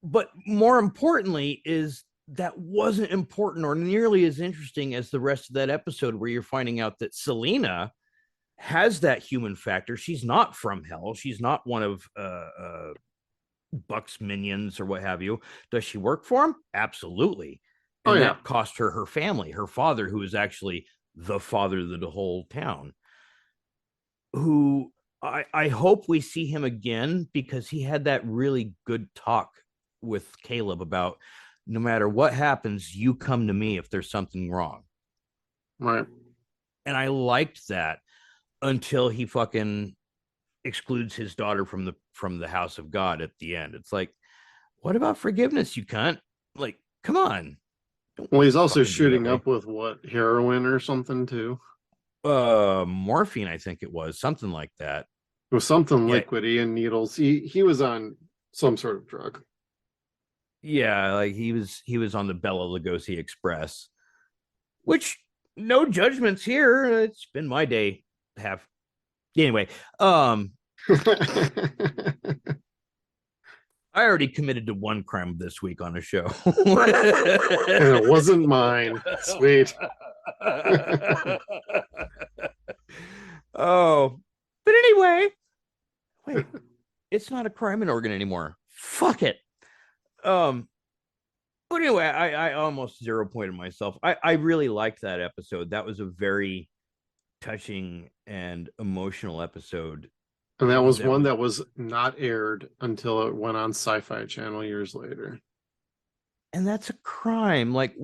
But more importantly, is that wasn't important or nearly as interesting as the rest of that episode, where you're finding out that Selena has that human factor. She's not from hell. She's not one of Buck's minions or what have you. Does she work for him? Absolutely. Oh And yeah. that cost her her family, her father, who is actually the father of the whole town, who I hope we see him again because he had that really good talk with Caleb about no matter what happens, you come to me if there's something wrong. Right. And I liked that until he fucking excludes his daughter from the house of God at the end. It's like, what about forgiveness, you cunt? Like, come on. Don't Well, he's also fucking be that shooting way. up with what, heroin or something too. Morphine, I think it was something like that. It was something Yeah, liquidy and needles. He was on some sort of drug. yeah, like he was on the Bella Lugosi Express, which no judgments here. It's been my day. Have anyway. I already committed to one crime this week on a show. And it wasn't mine. Sweet. Oh, but anyway, wait, it's not a crime in Oregon anymore. Fuck it. Um, but anyway, I almost zero pointed myself. I really liked that episode. That was a very touching and emotional episode. And that was one that was not aired until it went on Sci-Fi Channel years later. And that's a crime. Like,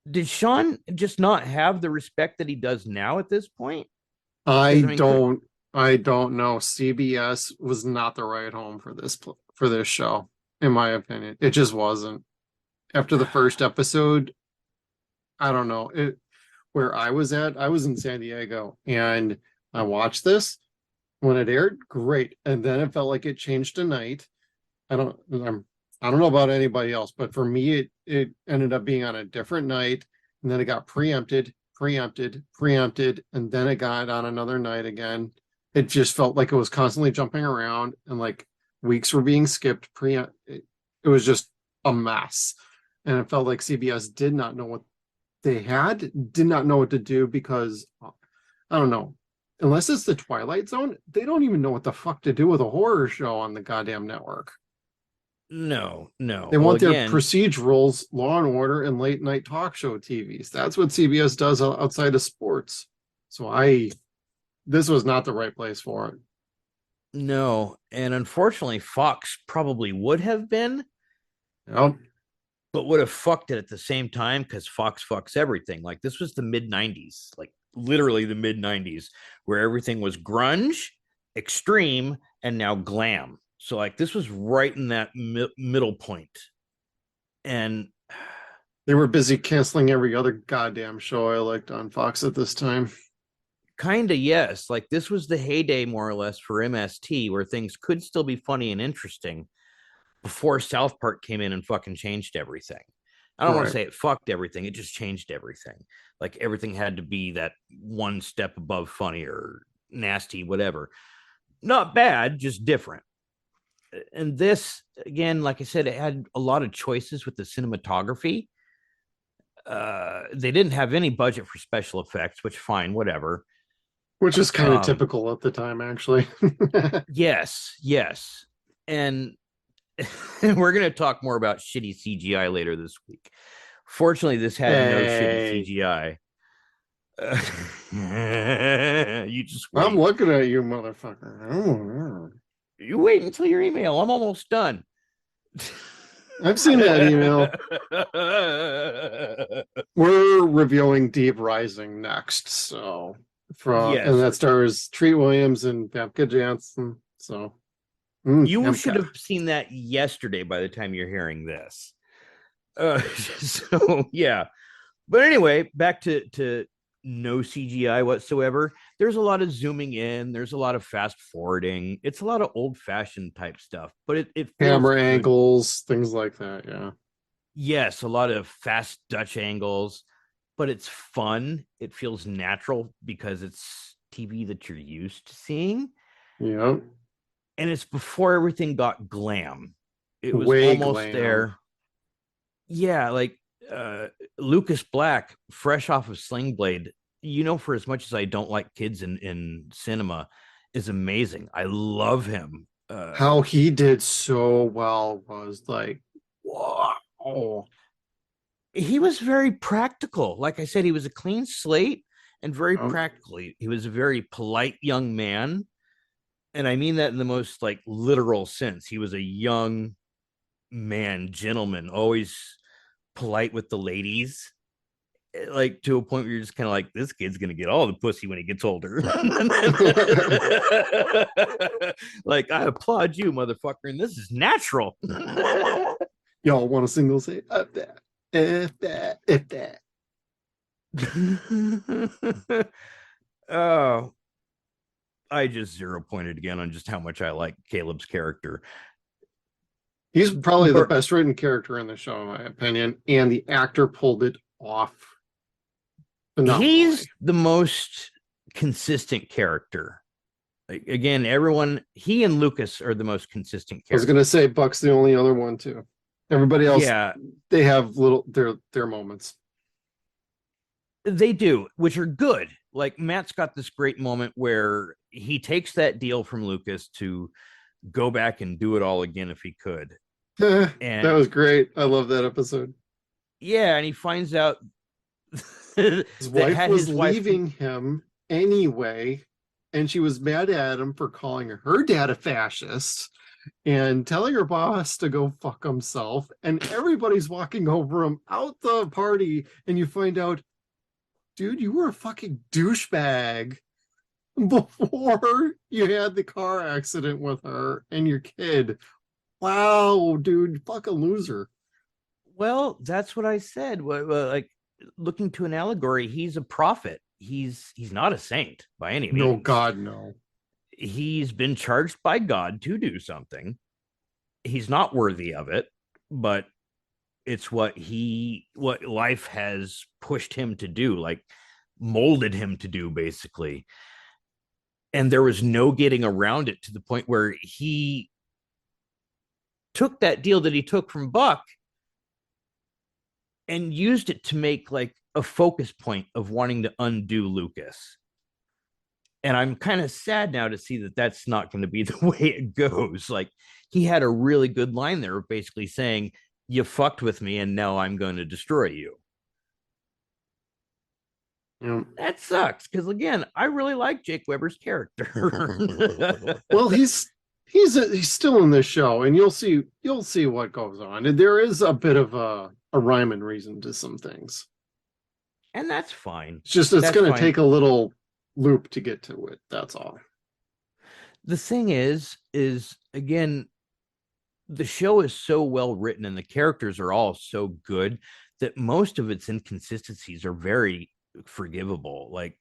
did Shaun just not have the respect that he does now at this point? I don't know. CBS was not the right home for this show, in my opinion. It just wasn't. After the first episode, I don't know. Where I was in San Diego, and I watched this when it aired. Great, and then it felt like it changed to night. I don't know about anybody else, but for me, it ended up being on a different night, and then it got preempted, and then it got on another night again. It just felt like it was constantly jumping around, and like weeks were being skipped. It was just a mess, and it felt like CBS did not know what to do, because I don't know, unless it's the Twilight Zone, they don't even know what the fuck to do with a horror show on the goddamn network. No. They want their procedurals, Law and Order, and late night talk show TVs. That's what CBS does outside of sports. So this was not the right place for it. No, and unfortunately, Fox probably would have been. Yep. But would have fucked it at the same time, because Fox fucks everything. Like, this was the mid 90s, like literally the mid 90s, where everything was grunge, extreme, and now glam. So like this was right in that middle point. And they were busy canceling every other goddamn show I liked on Fox at this time. Kinda, yes. Like, this was the heyday, more or less, for MST, where things could still be funny and interesting before South Park came in and fucking changed everything. I don't want to say it fucked everything. It just changed everything. Like, everything had to be that one step above funny or nasty, whatever. Not bad, just different. And this, again, like I said, it had a lot of choices with the cinematography. They didn't have any budget for special effects, which fine, whatever. Which is kind of typical at the time, actually. Yes. And we're going to talk more about shitty CGI later this week. Fortunately, this had no shitty CGI. You just wait. I'm looking at you, motherfucker. You wait until your email. I'm almost done. I've seen that email. We're reviewing Deep Rising next, so and that stars Treat Williams and Famke Janssen. So you should have seen that yesterday by the time you're hearing this. So yeah, but anyway, back to no CGI whatsoever. There's a lot of zooming in. There's a lot of fast forwarding. It's a lot of old fashioned type stuff, but it camera angles, things like that. Yeah. Yes, a lot of fast Dutch angles, but it's fun. It feels natural because it's TV that you're used to seeing. Yeah. And it's before everything got glam. It was way almost glam. There. Yeah, like Lucas Black, fresh off of Sling Blade, for as much as I don't like kids in cinema, is amazing. I love him. How he did so well was like, wow. He was very practical. Like I said, he was a clean slate and very practical. He was a very polite young man. And I mean that in the most like literal sense. He was a young man, gentleman, always polite with the ladies, like to a point where you're just kind of like, this kid's gonna get all the pussy when he gets older. Like, I applaud you, motherfucker, and this is natural. Y'all want a single say if that. Oh, I just zero pointed again on just how much I like Caleb's character. He's probably the best written character in the show, in my opinion, and the actor pulled it off. He's the most consistent character. Like, again, everyone, he and Lucas are the most consistent I was characters. gonna say Buck's the only other one too. Everybody else, Yeah, they have little their moments. they do, which are good. Like Matt's got this great moment where he takes that deal from Lucas to go back and do it all again if he could. That And was great. I love that episode. yeah, and he finds out His that wife had was his wife. leaving him anyway, and she was mad at him for calling her dad a fascist and telling her boss to go fuck himself. And everybody's walking over him out the party, and you find out, dude, you were a fucking douchebag before you had the car accident with her and your kid. Wow, dude, fucking loser. Well, that's what I said. Like looking to an allegory, he's a prophet. He's not a saint by any No, means. God, no. He's been charged by God to do something. He's not worthy of it, but it's what life has pushed him to do, like molded him to do, basically. And there was no getting around it, to the point where he took that deal that he took from Buck and used it to make like a focus point of wanting to undo Lucas. And I'm kind of sad now to see that that's not going to be the way it goes. Like, he had a really good line there, basically saying, "You fucked with me, and now I'm going to destroy you." Yeah. That sucks, because again, I really like Jake Weber's character. Well, he's still in this show, and you'll see what goes on. And there is a bit of a rhyme and reason to some things. And that's fine. It's just it's That's going to fine. take a little loop to get to it. That's all. The thing is again, the show is so well written and the characters are all so good that most of its inconsistencies are very forgivable. Like,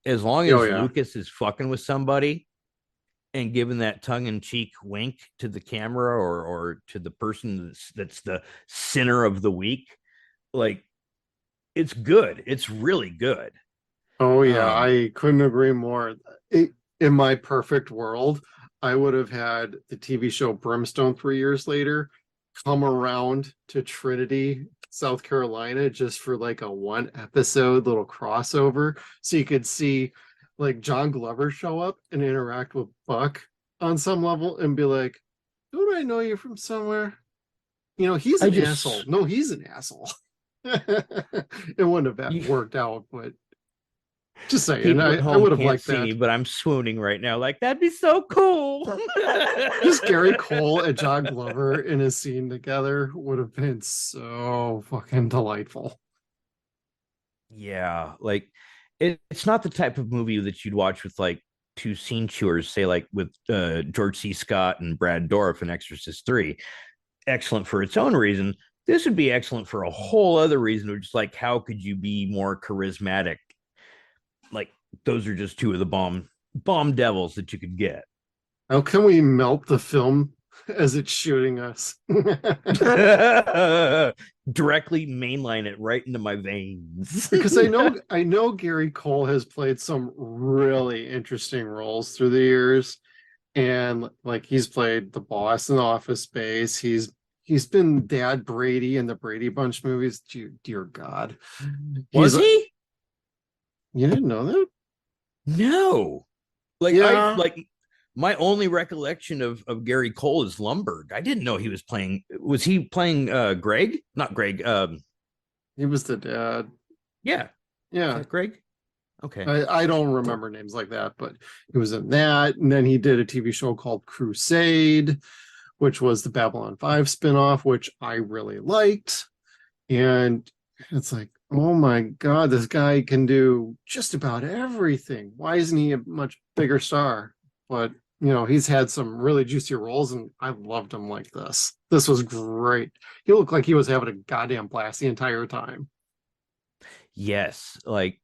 as long Oh as yeah. Lucas is fucking with somebody and giving that tongue-in-cheek wink to the camera, or to the person that's the sinner of the week, like, it's good. It's really good. Oh yeah. Um, I couldn't agree more. In my perfect world, I would have had the TV show Brimstone 3 years later come around to Trinity, South Carolina, just for like a one episode little crossover. So you could see like John Glover show up and interact with Buck on some level and be like, don't I know you from somewhere? He's I an asshole. just No, he's an asshole. It wouldn't have you, worked out, but just saying, people I, at I home would have can't liked see that. me, but I'm swooning right now. Like, that'd be so cool. Just Gary Cole and John Glover in a scene together would have been so fucking delightful. Yeah, like, it's not the type of movie that you'd watch with like two scene chewers, say like with George C. Scott and Brad Dourif in Exorcist 3. Excellent for its own reason. This would be excellent for a whole other reason, which is like, how could you be more charismatic? Like, those are just two of the bomb devils that you could get. How can we melt the film as it's shooting us? Directly mainline it right into my veins. Because I know Gary Cole has played some really interesting roles through the years, and like he's played the boss in the Office Space. He's been Dad Brady in the Brady Bunch movies. Dear God, Was he's he? you didn't know that? No. Like, I Yeah, like, my only recollection of Gary Cole is Lumberg. I didn't know he was playing. Was he playing Greg? Not Greg. he was the dad. Yeah. Is Yeah, that Greg? Okay. I don't remember names like that, but he was in that, and then he did a TV show called Crusade, which was the Babylon 5 spinoff, which I really liked. And it's like, oh my God, this guy can do just about everything. Why isn't he a much bigger star? But he's had some really juicy roles, and I loved him like this. This was great. He looked like he was having a goddamn blast the entire time. Yes. Like,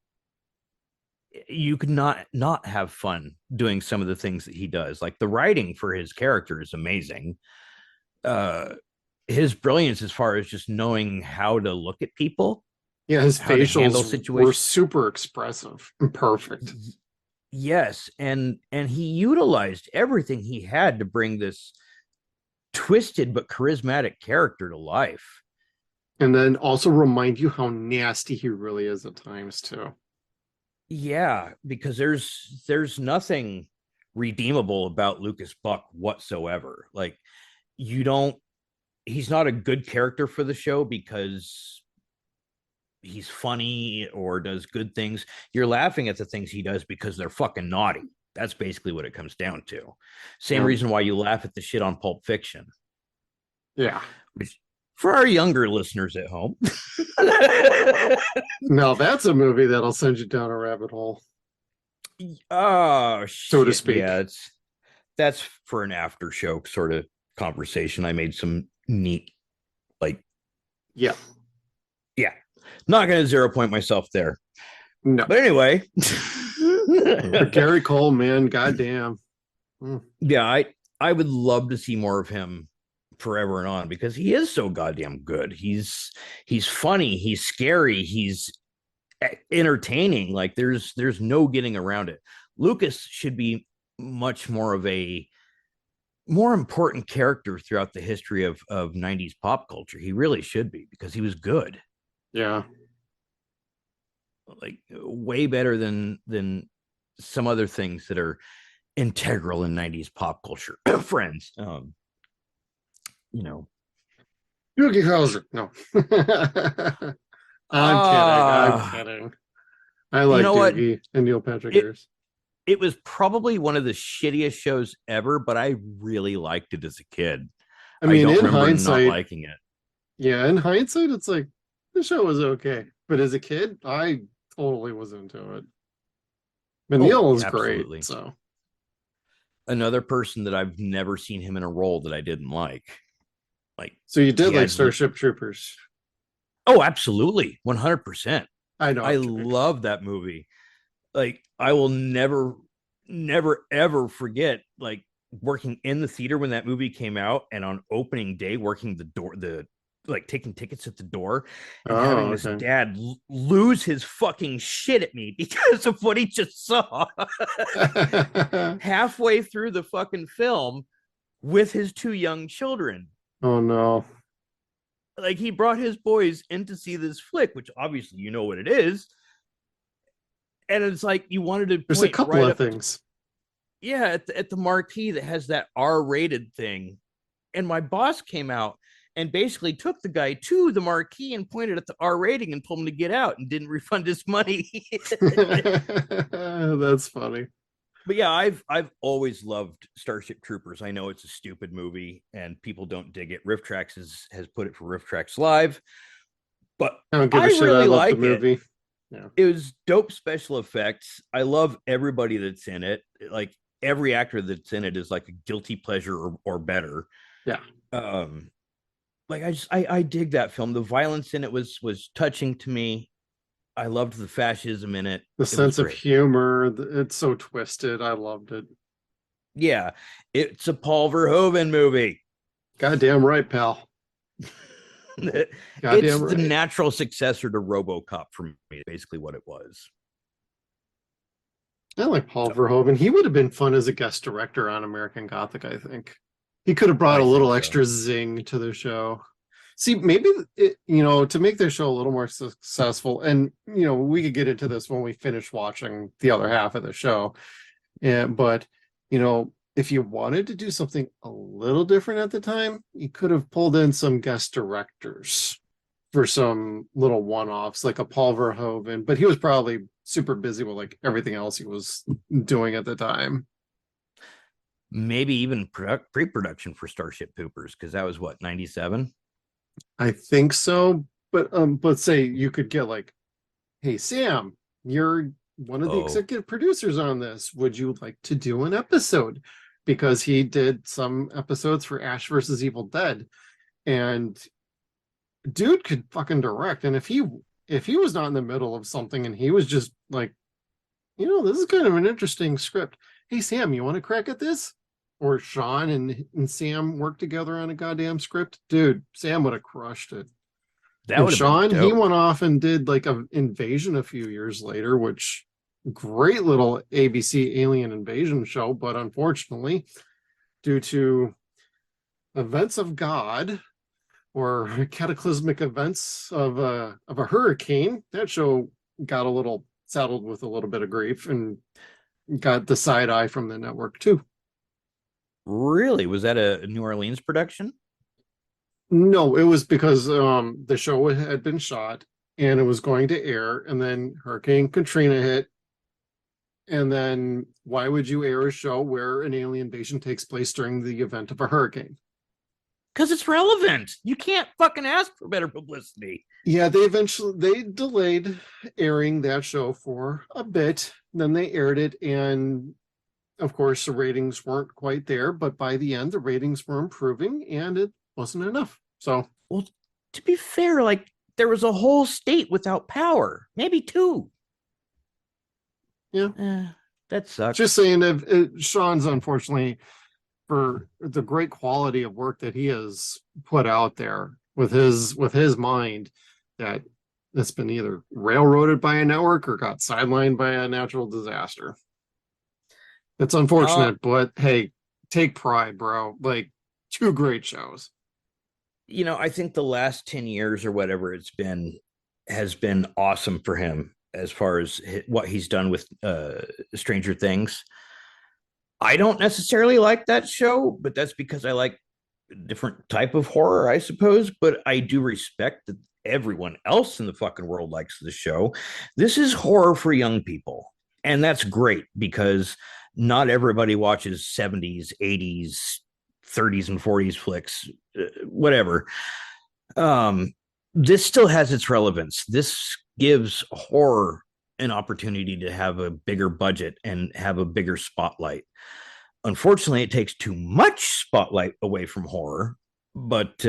you could not have fun doing some of the things that he does. Like, the writing for his character is amazing. Uh his brilliance as far as just knowing how to look at people, Yeah, his how to handle facials were situations. super expressive and perfect. Yes, and he utilized everything he had to bring this twisted but charismatic character to life. And then also remind you how nasty he really is at times too. Yeah, because there's nothing redeemable about Lucas Buck whatsoever. Like, you don't he's not a good character for the show because he's funny or does good things. You're laughing at the things he does because they're fucking naughty. That's basically what it comes down to. Same reason why you laugh at the shit on Pulp Fiction. Yeah. Which, for our younger listeners at home, Now that's a movie that'll send you down a rabbit hole, oh so to shit, speak. yeah, that's for an after show sort of conversation. I made some neat, like, Yeah. yeah, not gonna 0 point myself there, No. but anyway. But Gary Cole, man, goddamn. Yeah, I would love to see more of him forever and on, because he is so goddamn good. He's funny, he's scary, he's entertaining. Like, there's no getting around it. Lucas should be much more of a more important character throughout the history of 90s pop culture. He really should be, because he was good. Yeah. Like, way better than some other things that are integral in 90s pop culture. Friends, you know. Doogie Howser. No. I'm kidding. I like Doogie and Neil Patrick Harris. It was probably one of the shittiest shows ever, but I really liked it as a kid. I mean, don't in remember hindsight, not liking it. Yeah, in hindsight, it's like the show was okay, but as a kid, I totally was into it. But Neil was absolutely great. So another person that I've never seen him in a role that I didn't like. So you did like Starship Troopers? Oh, absolutely, 100%. I know. I love that movie. Like, I will never ever forget, like, working in the theater when that movie came out, and on opening day working like taking tickets at the door, and having this dad lose his fucking shit at me because of what he just saw halfway through the fucking film with his two young children. Oh no. Like, he brought his boys in to see this flick, which obviously you know what it is. And it's like, you wanted to. There's a couple of things. Yeah, at the marquee that has that R-rated thing. And my boss came out and basically took the guy to the marquee and pointed at the R rating and told him to get out, and didn't refund his money. That's funny. But yeah, I've always loved Starship Troopers. I know it's a stupid movie and people don't dig it. Riff Tracks has put it for Riff Tracks Live, but I really like the movie. Yeah. It was dope special effects. I love everybody that's in it. Like, every actor that's in it is like a guilty pleasure or better. Yeah. Like, I dig that film. The violence in it was touching to me. I loved the fascism in it. The sense of humor. It's so twisted. I loved it. Yeah. It's a Paul Verhoeven movie. Goddamn right, pal. It's the natural successor to RoboCop for me, basically what it was. I like Paul Verhoeven. He would have been fun as a guest director on American Gothic, I think. He could have brought a little extra zing to the show. See, maybe, to make their show a little more successful, and, we could get into this when we finish watching the other half of the show. But, if you wanted to do something a little different at the time, you could have pulled in some guest directors for some little one-offs, like a Paul Verhoeven, but he was probably super busy with like everything else he was doing at the time. Maybe even pre-production for Starship Troopers, because that was what, 97? I think so, but let's say you could get like, hey Sam, you're one of the executive producers on this. Would you like to do an episode? Because he did some episodes for Ash versus Evil Dead, and dude could fucking direct. And if he was not in the middle of something and he was just like, this is kind of an interesting script. Hey Sam, you want to crack at this? Or Shaun and Sam work together on a goddamn script, dude, Sam would have crushed it. And Shaun, he went off and did like an Invasion a few years later, which great little ABC alien invasion show, but unfortunately, due to events of God or cataclysmic events of a hurricane, that show got a little saddled with a little bit of grief and got the side eye from the network too. Really? Was that a New Orleans production? No, it was because the show had been shot and it was going to air, and then Hurricane Katrina hit. And then why would you air a show where an alien invasion takes place during the event of a hurricane? Because it's relevant. You can't fucking ask for better publicity. Yeah, they delayed airing that show for a bit. Then they aired it, and of course the ratings weren't quite there, but by the end the ratings were improving and it wasn't enough. So, well, to be fair, like there was a whole state without power, maybe two. Yeah, that sucks. Just saying, Shaun's, unfortunately, for the great quality of work that he has put out there with his mind, that's been either railroaded by a network or got sidelined by a natural disaster. It's unfortunate, but hey, take pride, bro. Like, two great shows. I think the last 10 years or whatever it's been has been awesome for him as far as what he's done with Stranger Things. I don't necessarily like that show, but that's because I like a different type of horror, I suppose. But I do respect that everyone else in the fucking world likes the show. This is horror for young people. And that's great because not everybody watches 70s, 80s, 30s, and 40s flicks, whatever. This still has its relevance. This gives horror an opportunity to have a bigger budget and have a bigger spotlight. Unfortunately, it takes too much spotlight away from horror, but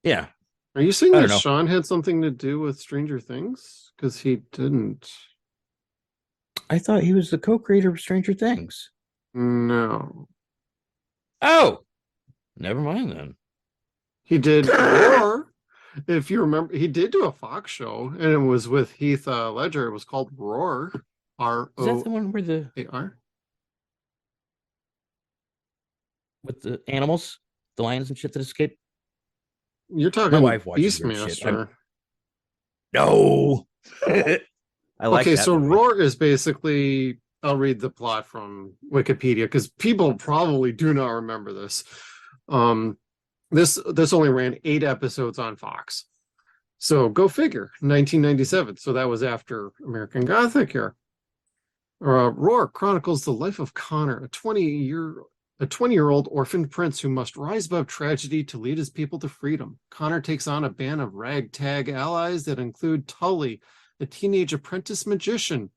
yeah. Are you saying that Shaun had something to do with Stranger Things? Because he didn't. I thought he was the co-creator of Stranger Things. No. Oh, never mind then. He did Roar. If you remember, he did do a Fox show, and it was with Heath Ledger. It was called Roar. R-O-A-R. Is that the one where the with the animals, the lions and shit that escaped? You're talking my wife watches Beastmaster. No. I like okay, that so movie. Roar is basically, I'll read the plot from Wikipedia because people probably do not remember this. This only ran 8 episodes on Fox. So go figure, 1997. So that was after American Gothic here. Roar chronicles the life of Connor, a 20-year-old orphaned prince who must rise above tragedy to lead his people to freedom. Connor takes on a band of ragtag allies that include Tully, a teenage apprentice magician,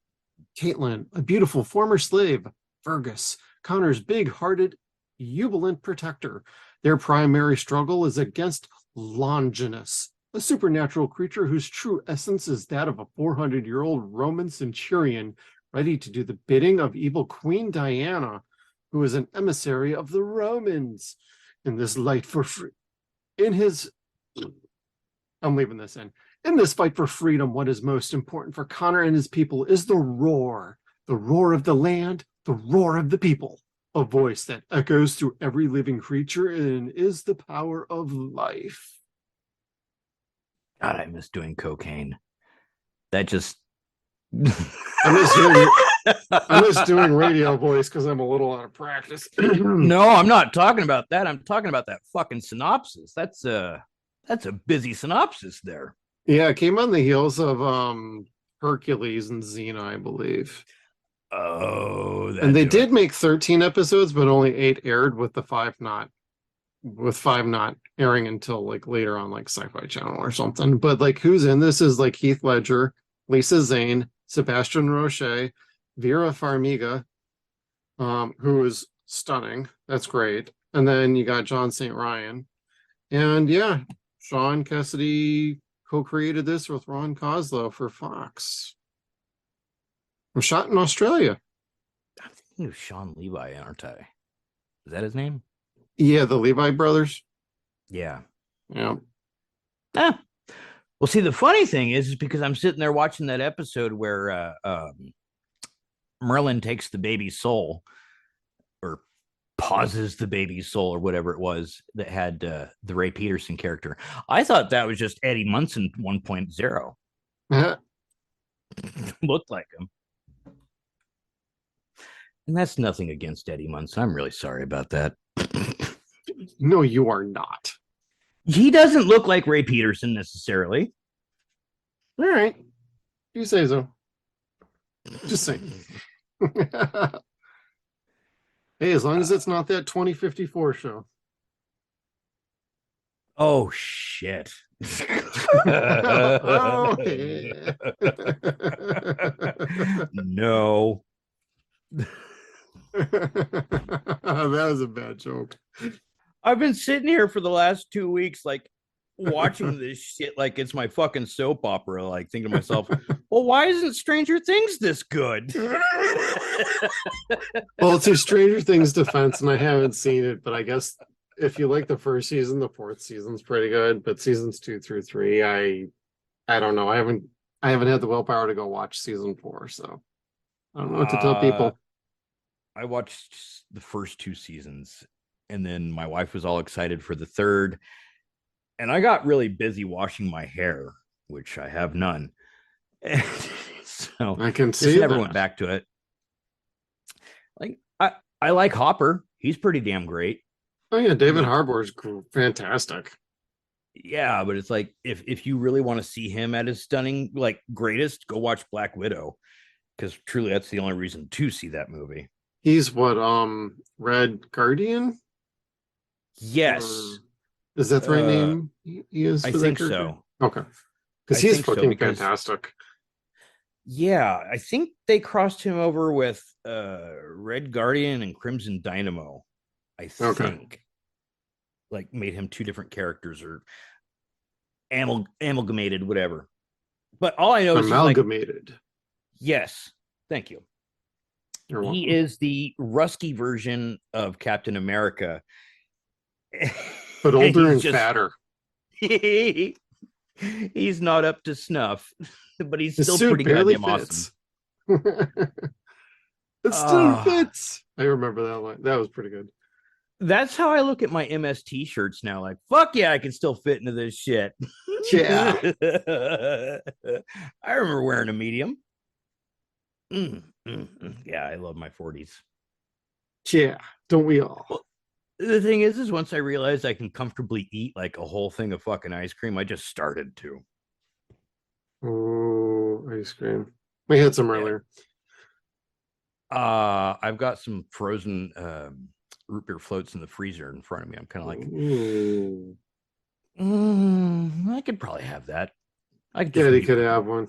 Caitlin, a beautiful former slave, Fergus, Connor's big-hearted, jubilant protector. Their primary struggle is against Longinus, a supernatural creature whose true essence is that of a 400-year-old Roman centurion ready to do the bidding of evil Queen Diana, who is an emissary of the Romans. In this light for free, I'm leaving this in. In this fight for freedom, what is most important for Connor and his people is the roar of the land, the roar of the people, a voice that echoes through every living creature and is the power of life. God, I miss doing cocaine. That just I miss doing radio voice because I'm a little out of practice. No, I'm not talking about that. I'm talking about that fucking synopsis. That's a busy synopsis there. Yeah, it came on the heels of Hercules and Xena, I believe. Oh, and they did make 13 episodes, but only 8 aired, with 5 not airing until like later on, like Sci-Fi Channel or something. But like, who's in this is like Heath Ledger, Lisa Zane, Sebastian Roche, Vera Farmiga, who is stunning. That's great. And then you got John St. Ryan. And yeah, Shaun Cassidy co-created this with Ron Koslow for Fox. It was shot in Australia. I'm thinking of Sean Levi, aren't I? Is that his name? Yeah, the Levi brothers. Yeah. Yeah. Well, see, the funny thing is because I'm sitting there watching that episode where Merlin takes the baby's soul, or pauses the baby's soul, or whatever it was that had the Ray Peterson character. I thought that was just Eddie Munson 1.0. Looked like him. And that's nothing against Eddie Munson. I'm really sorry about that. No, you are not. He doesn't look like Ray Peterson necessarily. All right. You say so. Just saying. Hey, as long as it's not that 2054 show. Oh, shit. Oh, yeah. No. That was a bad joke. I've been sitting here for the last 2 weeks, like watching this shit like it's my fucking soap opera, like thinking to myself, well, why isn't Stranger Things this good? Well, it's a Stranger Things defense, and I haven't seen it, but I guess if you like the first season, the fourth season's pretty good. But seasons 2 through 3, I don't know. I haven't had the willpower to go watch season 4, so I don't know what to tell people. I watched the first 2 seasons, and then my wife was all excited for the third. And I got really busy washing my hair, which I have none. So I can just see never that. went back to it. Like I like Hopper. He's pretty damn great. Oh yeah, David Harbour's fantastic. Yeah, but it's like if you really want to see him at his stunning like greatest, go watch Black Widow, because truly that's the only reason to see that movie. He's what, Red Guardian? Yes. Is that the right name he is? I think so. Okay. Because he's fucking fantastic. Yeah, I think they crossed him over with Red Guardian and Crimson Dynamo. I think. Like made him 2 different characters, or amalgamated, whatever. But all I know is amalgamated. Yes. Thank you. He is the Rusky version of Captain America. But older and fatter. He's not up to snuff, but he's still pretty goddamn awesome. It still fits. I remember that line. That was pretty good. That's how I look at my MS t-shirts now. Like, fuck yeah, I can still fit into this shit. Yeah. I remember wearing a medium. Yeah, I love my 40s. Yeah, don't we all? Well, the thing is once I realized I can comfortably eat like a whole thing of fucking ice cream, I just started to. Oh, ice cream. We had some earlier. I've got some frozen root beer floats in the freezer in front of me. I'm kind of like, I could probably have that. Daddy could have one.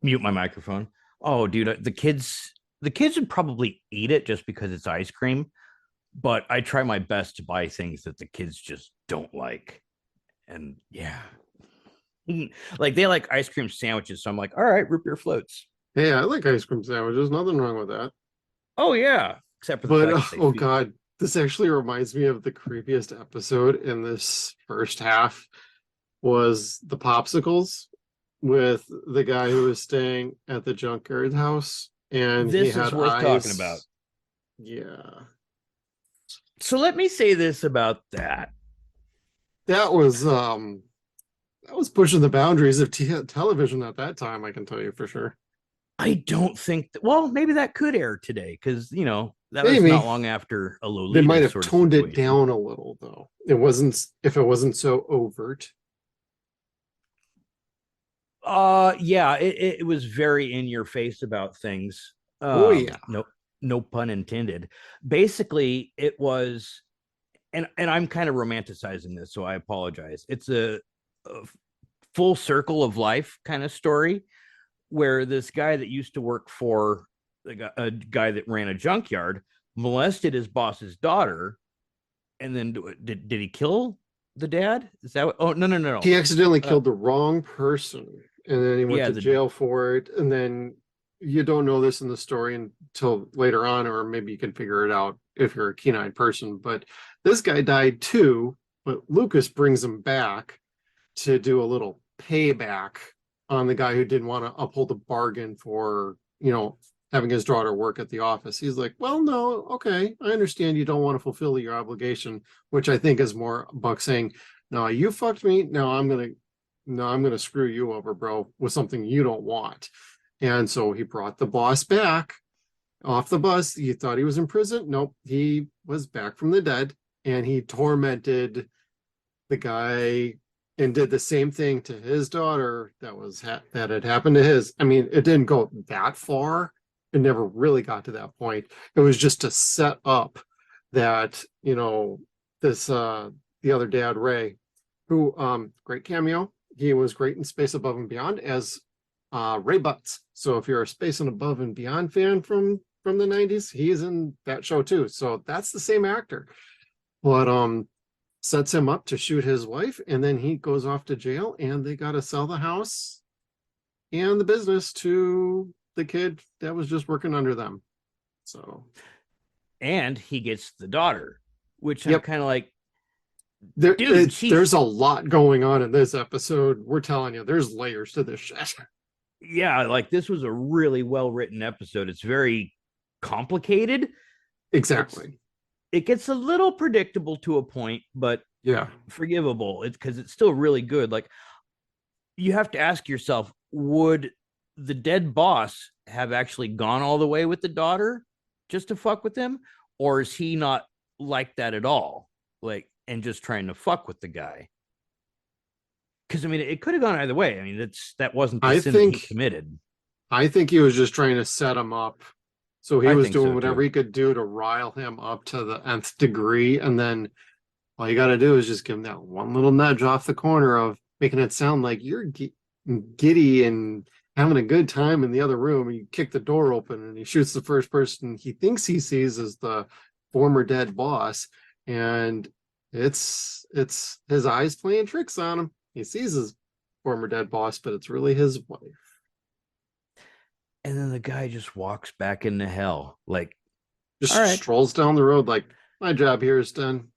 Mute my microphone. Oh, dude, the kids would probably eat it just because it's ice cream. But I try my best to buy things that the kids just don't like. And yeah. Like they like ice cream sandwiches. So I'm like, all right, root beer floats. Hey, I like ice cream sandwiches. Nothing wrong with that. Oh, yeah. Except for the fact that God, this actually reminds me of the creepiest episode in this first half was the popsicles with the guy who was staying at the junkyard house. And this is worth talking about. Yeah. So let me say this about that. That was pushing the boundaries of television at that time, I can tell you for sure. I don't think well, maybe that could air today, because that was not long after a Lolita. They might have toned it down a little, though. It wasn't so overt. Yeah, it was very in your face about things. Oh yeah. No pun intended. Basically, it was, and I'm kind of romanticizing this, so I apologize. It's a full circle of life kind of story where this guy that used to work for a guy that ran a junkyard molested his boss's daughter, and then did he kill the dad? Is that what, oh no. He accidentally killed the wrong person, and then he went to jail for it, and then you don't know this in the story until later on, or maybe you can figure it out if you're a keen-eyed person, but this guy died too, but Lucas brings him back to do a little payback on the guy who didn't want to uphold the bargain for, having his daughter work at the office. He's like, well, no, okay, I understand you don't want to fulfill your obligation, which I think is more Buck saying, no, you fucked me. I'm gonna screw you over, bro, with something you don't want. And so he brought the boss back off the bus. You thought he was in prison? Nope, he was back from the dead, and he tormented the guy and did the same thing to his daughter that had happened to his. I mean, it didn't go that far. It never really got to that point. It was just to set up that, this the other dad, Ray, who great cameo. He was great in Space Above and Beyond as Ray Butts. So if you're a Space and Above and Beyond fan from the 90s, he's in that show too. So that's the same actor. But sets him up to shoot his wife, and then he goes off to jail, and they got to sell the house and the business to the kid that was just working under them. So, and he gets the daughter, which I'm kind of like, there's a lot going on in this episode. We're telling you, there's layers to this shit. Yeah, like this was a really well written episode. It's very complicated. Exactly. It gets a little predictable to a point, but forgivable. It's because it's still really good. Like, you have to ask yourself, would the dead boss have actually gone all the way with the daughter just to fuck with him, or is he not like that at all, like, and just trying to fuck with the guy? Because I mean, it could have gone either way. I mean, that wasn't the sin that he committed. I think he was just trying to set him up. So he was doing whatever he could do to rile him up to the nth degree. And then all you got to do is just give him that one little nudge off the corner of making it sound like you're giddy and having a good time in the other room. You kick the door open and he shoots the first person he thinks he sees as the former dead boss. And it's his eyes playing tricks on him. He sees his former dead boss, but it's really his wife. And then the guy just walks back into hell, like, just strolls down the road like, my job here is done.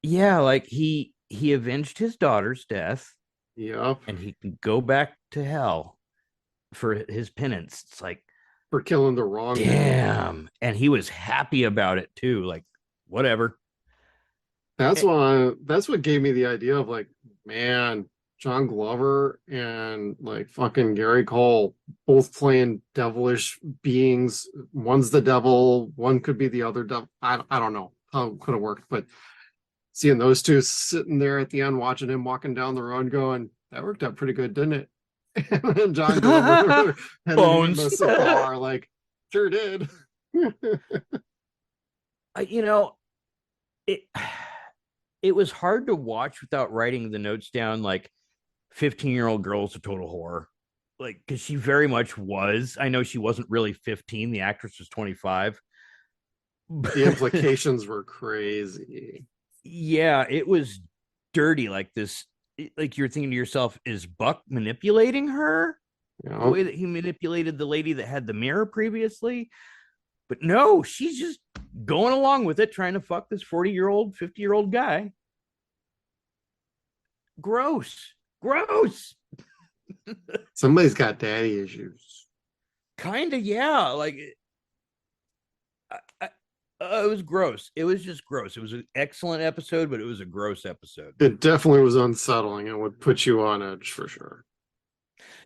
Yeah, like he avenged his daughter's death. Yep. And he can go back to hell for his penance. It's like, for killing the wrong damn. And he was happy about it too. Like, whatever. That's what gave me the idea of like, man, John Glover and like fucking Gary Cole both playing devilish beings. One's the devil, one could be the other devil. I don't know how it could have worked, but seeing those two sitting there at the end, watching him walking down the road, going, that worked out pretty good, didn't it? And then John Glover Bones. the cigar, like, sure did. It was hard to watch without writing the notes down, like 15-year-old girl's a total whore. Like, because she very much was. I know she wasn't really 15. The actress was 25. The implications were crazy. Yeah, it was dirty like this. Like, you're thinking to yourself, is Buck manipulating her? The way that he manipulated the lady that had the mirror previously? But no, she's just going along with it, trying to fuck this 40-year-old, 50-year-old guy. Gross. Somebody's got daddy issues. Kind of, yeah. Like, it was gross. It was just gross. It was an excellent episode, but it was a gross episode. It definitely was unsettling. It would put you on edge for sure.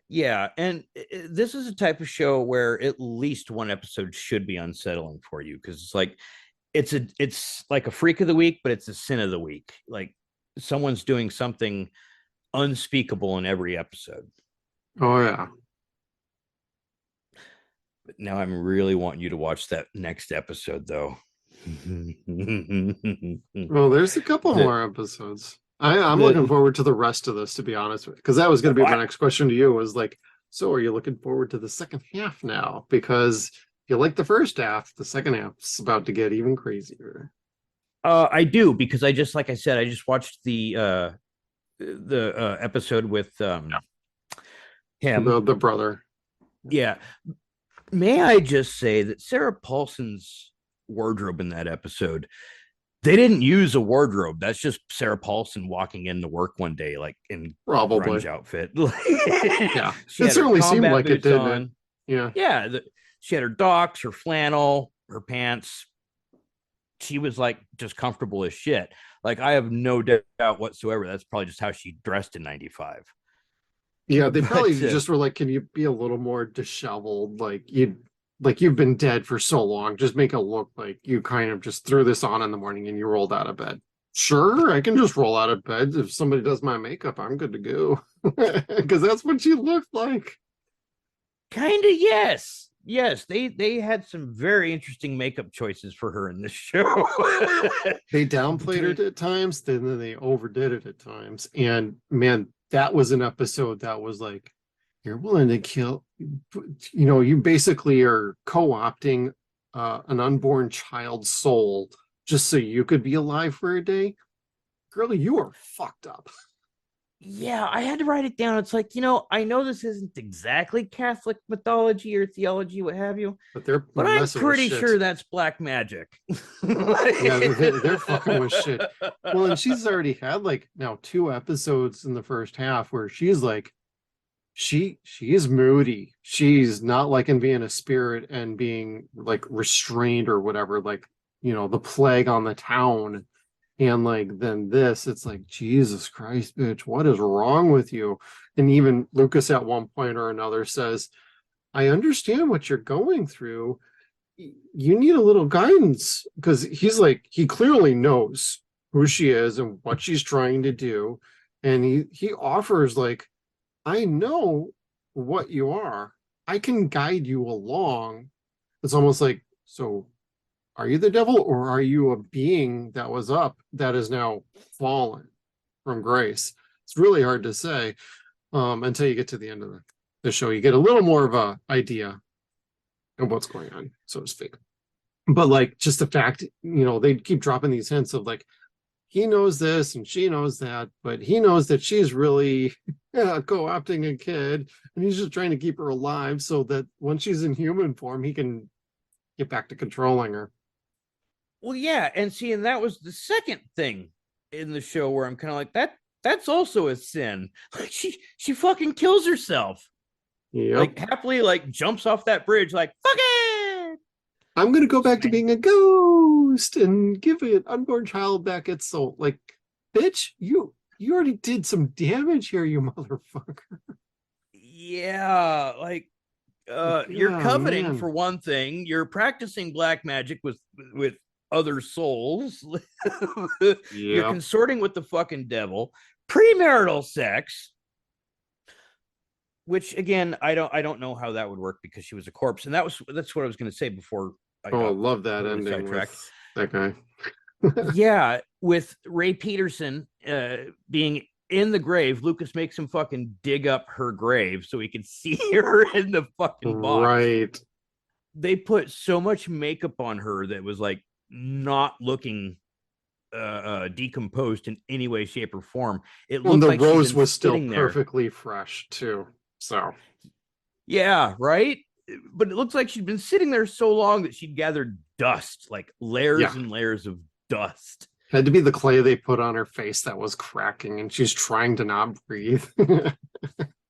Yeah, and this is a type of show where at least one episode should be unsettling for you, because it's like it's like a freak of the week, but it's a sin of the week. Like, someone's doing something unspeakable in every episode. Oh yeah. But now I'm really wanting you to watch that next episode, though. Well, there's a couple more episodes. I'm looking forward to the rest of this, to be honest with you, because that was going to be my next question to you, was like, so are you looking forward to the second half now? Because if you like the first half, the second half's about to get even crazier. I do, because like I said, I just watched the episode with him, the brother. Yeah. May I just say that Sarah Paulson's wardrobe in that episode, They didn't use a wardrobe. That's just Sarah Paulson walking into work one day, like in Probably. grunge outfit. Yeah. She It had her certainly seemed combat like it, boots didn't it? on. Yeah. Yeah, she had her docks, her flannel, her pants. She was like just comfortable as shit. Like I have no doubt whatsoever. That's probably just how she dressed in '95. Yeah, they But probably just were like, can you be a little more disheveled? Like you've been dead for so long. Just make it look like you kind of just threw this on in the morning and you rolled out of bed. Sure, I can just roll out of bed. If somebody does my makeup, I'm good to go. Because that's what she looked like. kind of yes, they had some very interesting makeup choices for her in this show. They downplayed Between it at times, then they overdid it at times. And man, that was an episode that was like, you're willing to kill, you basically are co-opting an unborn child's soul just so you could be alive for a day. Girl, you are fucked up. yeah, I had to write it down. It's like, I know this isn't exactly Catholic mythology or theology, what have you, But they're but I'm messing with pretty shit. sure that's black magic. Yeah, they're fucking with shit. Well, and she's already had like now 2 episodes in the first half where she's like, she is moody. She's not liking being a spirit and being like restrained or whatever, like the plague on the town. And like then this, it's like, Jesus Christ, bitch, what is wrong with you? And even Lucas at one point or another says, I understand what you're going through. You need a little guidance, because he's like, he clearly knows who she is and what she's trying to do. And he offers like, I know what you are. I can guide you along. It's almost like, so are you the devil, or are you a being that was up that is now fallen from grace? It's really hard to say until you get to the end of the show. You get a little more of a idea of what's going on, so to speak. But like just the fact, they keep dropping these hints of like, he knows this and she knows that, but he knows that she's really co-opting a kid, and he's just trying to keep her alive so that when she's in human form, he can get back to controlling her. Well, yeah, and see, and that was the second thing in the show where I'm kind of like, that's also a sin. Like she fucking kills herself. Yep. Like happily like jumps off that bridge, like, fuck it. I'm gonna go back to being a ghost and give an unborn child back its soul. Like, bitch, you already did some damage here, you motherfucker. Yeah, like you're Yeah, coveting man. for one thing, you're practicing black magic with other souls. You're Yep. consorting with the fucking devil, premarital sex, which again, I don't know how that would work because she was a corpse, and that's what I was going to say before I Oh, I got love that totally ending sidetracked. with that guy. Yeah, with Ray Peterson being in the grave, Lucas makes him fucking dig up her grave so he can see her in the fucking box. Right. They put so much makeup on her that was like not looking decomposed in any way, shape, or form. It And looked the like she'd rose been was still sitting there. perfectly fresh too. So Yeah, right. But it looks like she'd been sitting there so long that she'd gathered dust, like yeah. layers and layers of dust. Had to be the clay they put on her face that was cracking and she's trying to not breathe.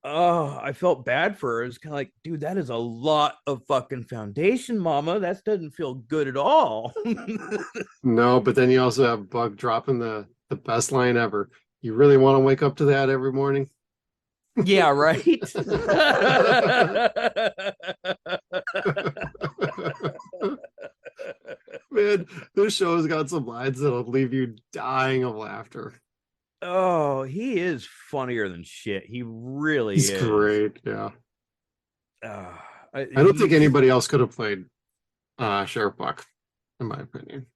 Oh, I felt bad for her. It's kind of like, dude, that is a lot of fucking foundation, mama. That doesn't feel good at all. No, but then you also have Bug dropping the best line ever. You really want to wake up to that every morning? Yeah, right. Man, this show's got some lines that'll leave you dying of laughter. Oh, he is funnier than shit. He really He's is. great. Yeah. Uh, I don't think he's anybody else could have played Sheriff Buck, in my opinion.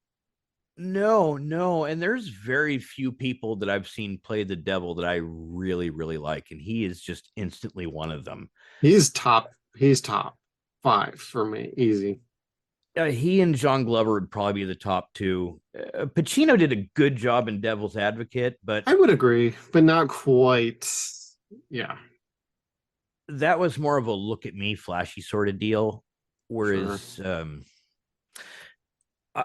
no, and there's very few people that I've seen play the devil that I really, really like, and he is just instantly one of them. He's top 5 for me. Easy. He and John Glover would probably be the top two. Pacino did a good job in Devil's Advocate, but I would agree, but not quite. Yeah, that was more of a look at me, flashy sort of deal. sure. Whereas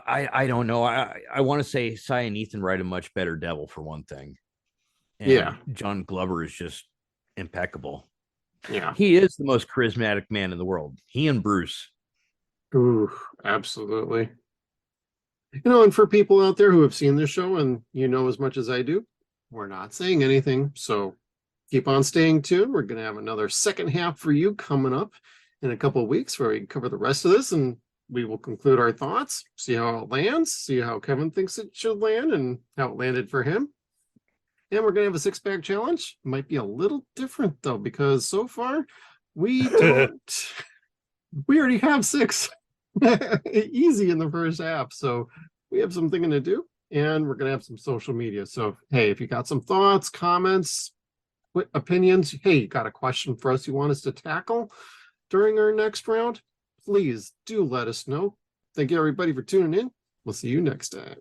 I don't know. I want to say Cy and Ethan write a much better Devil for one thing, and Yeah. John Glover is just impeccable. Yeah. He is the most charismatic man in the world. He and Bruce. Ooh, absolutely. And for people out there who have seen this show and as much as I do, we're not saying anything. So keep on staying tuned. We're going to have another second half for you coming up in a couple of weeks where we cover the rest of this, and we will conclude our thoughts, see how it lands, see how Kevin thinks it should land and how it landed for him. And we're going to have a 6-pack challenge. Might be a little different though, because so far we already have 6 easy in the first half. So we have some thinking to do, and we're going to have some social media. So, hey, if you got some thoughts, comments, opinions, hey, you got a question for us you want us to tackle during our next round, please do let us know. Thank you, everybody, for tuning in. We'll see you next time.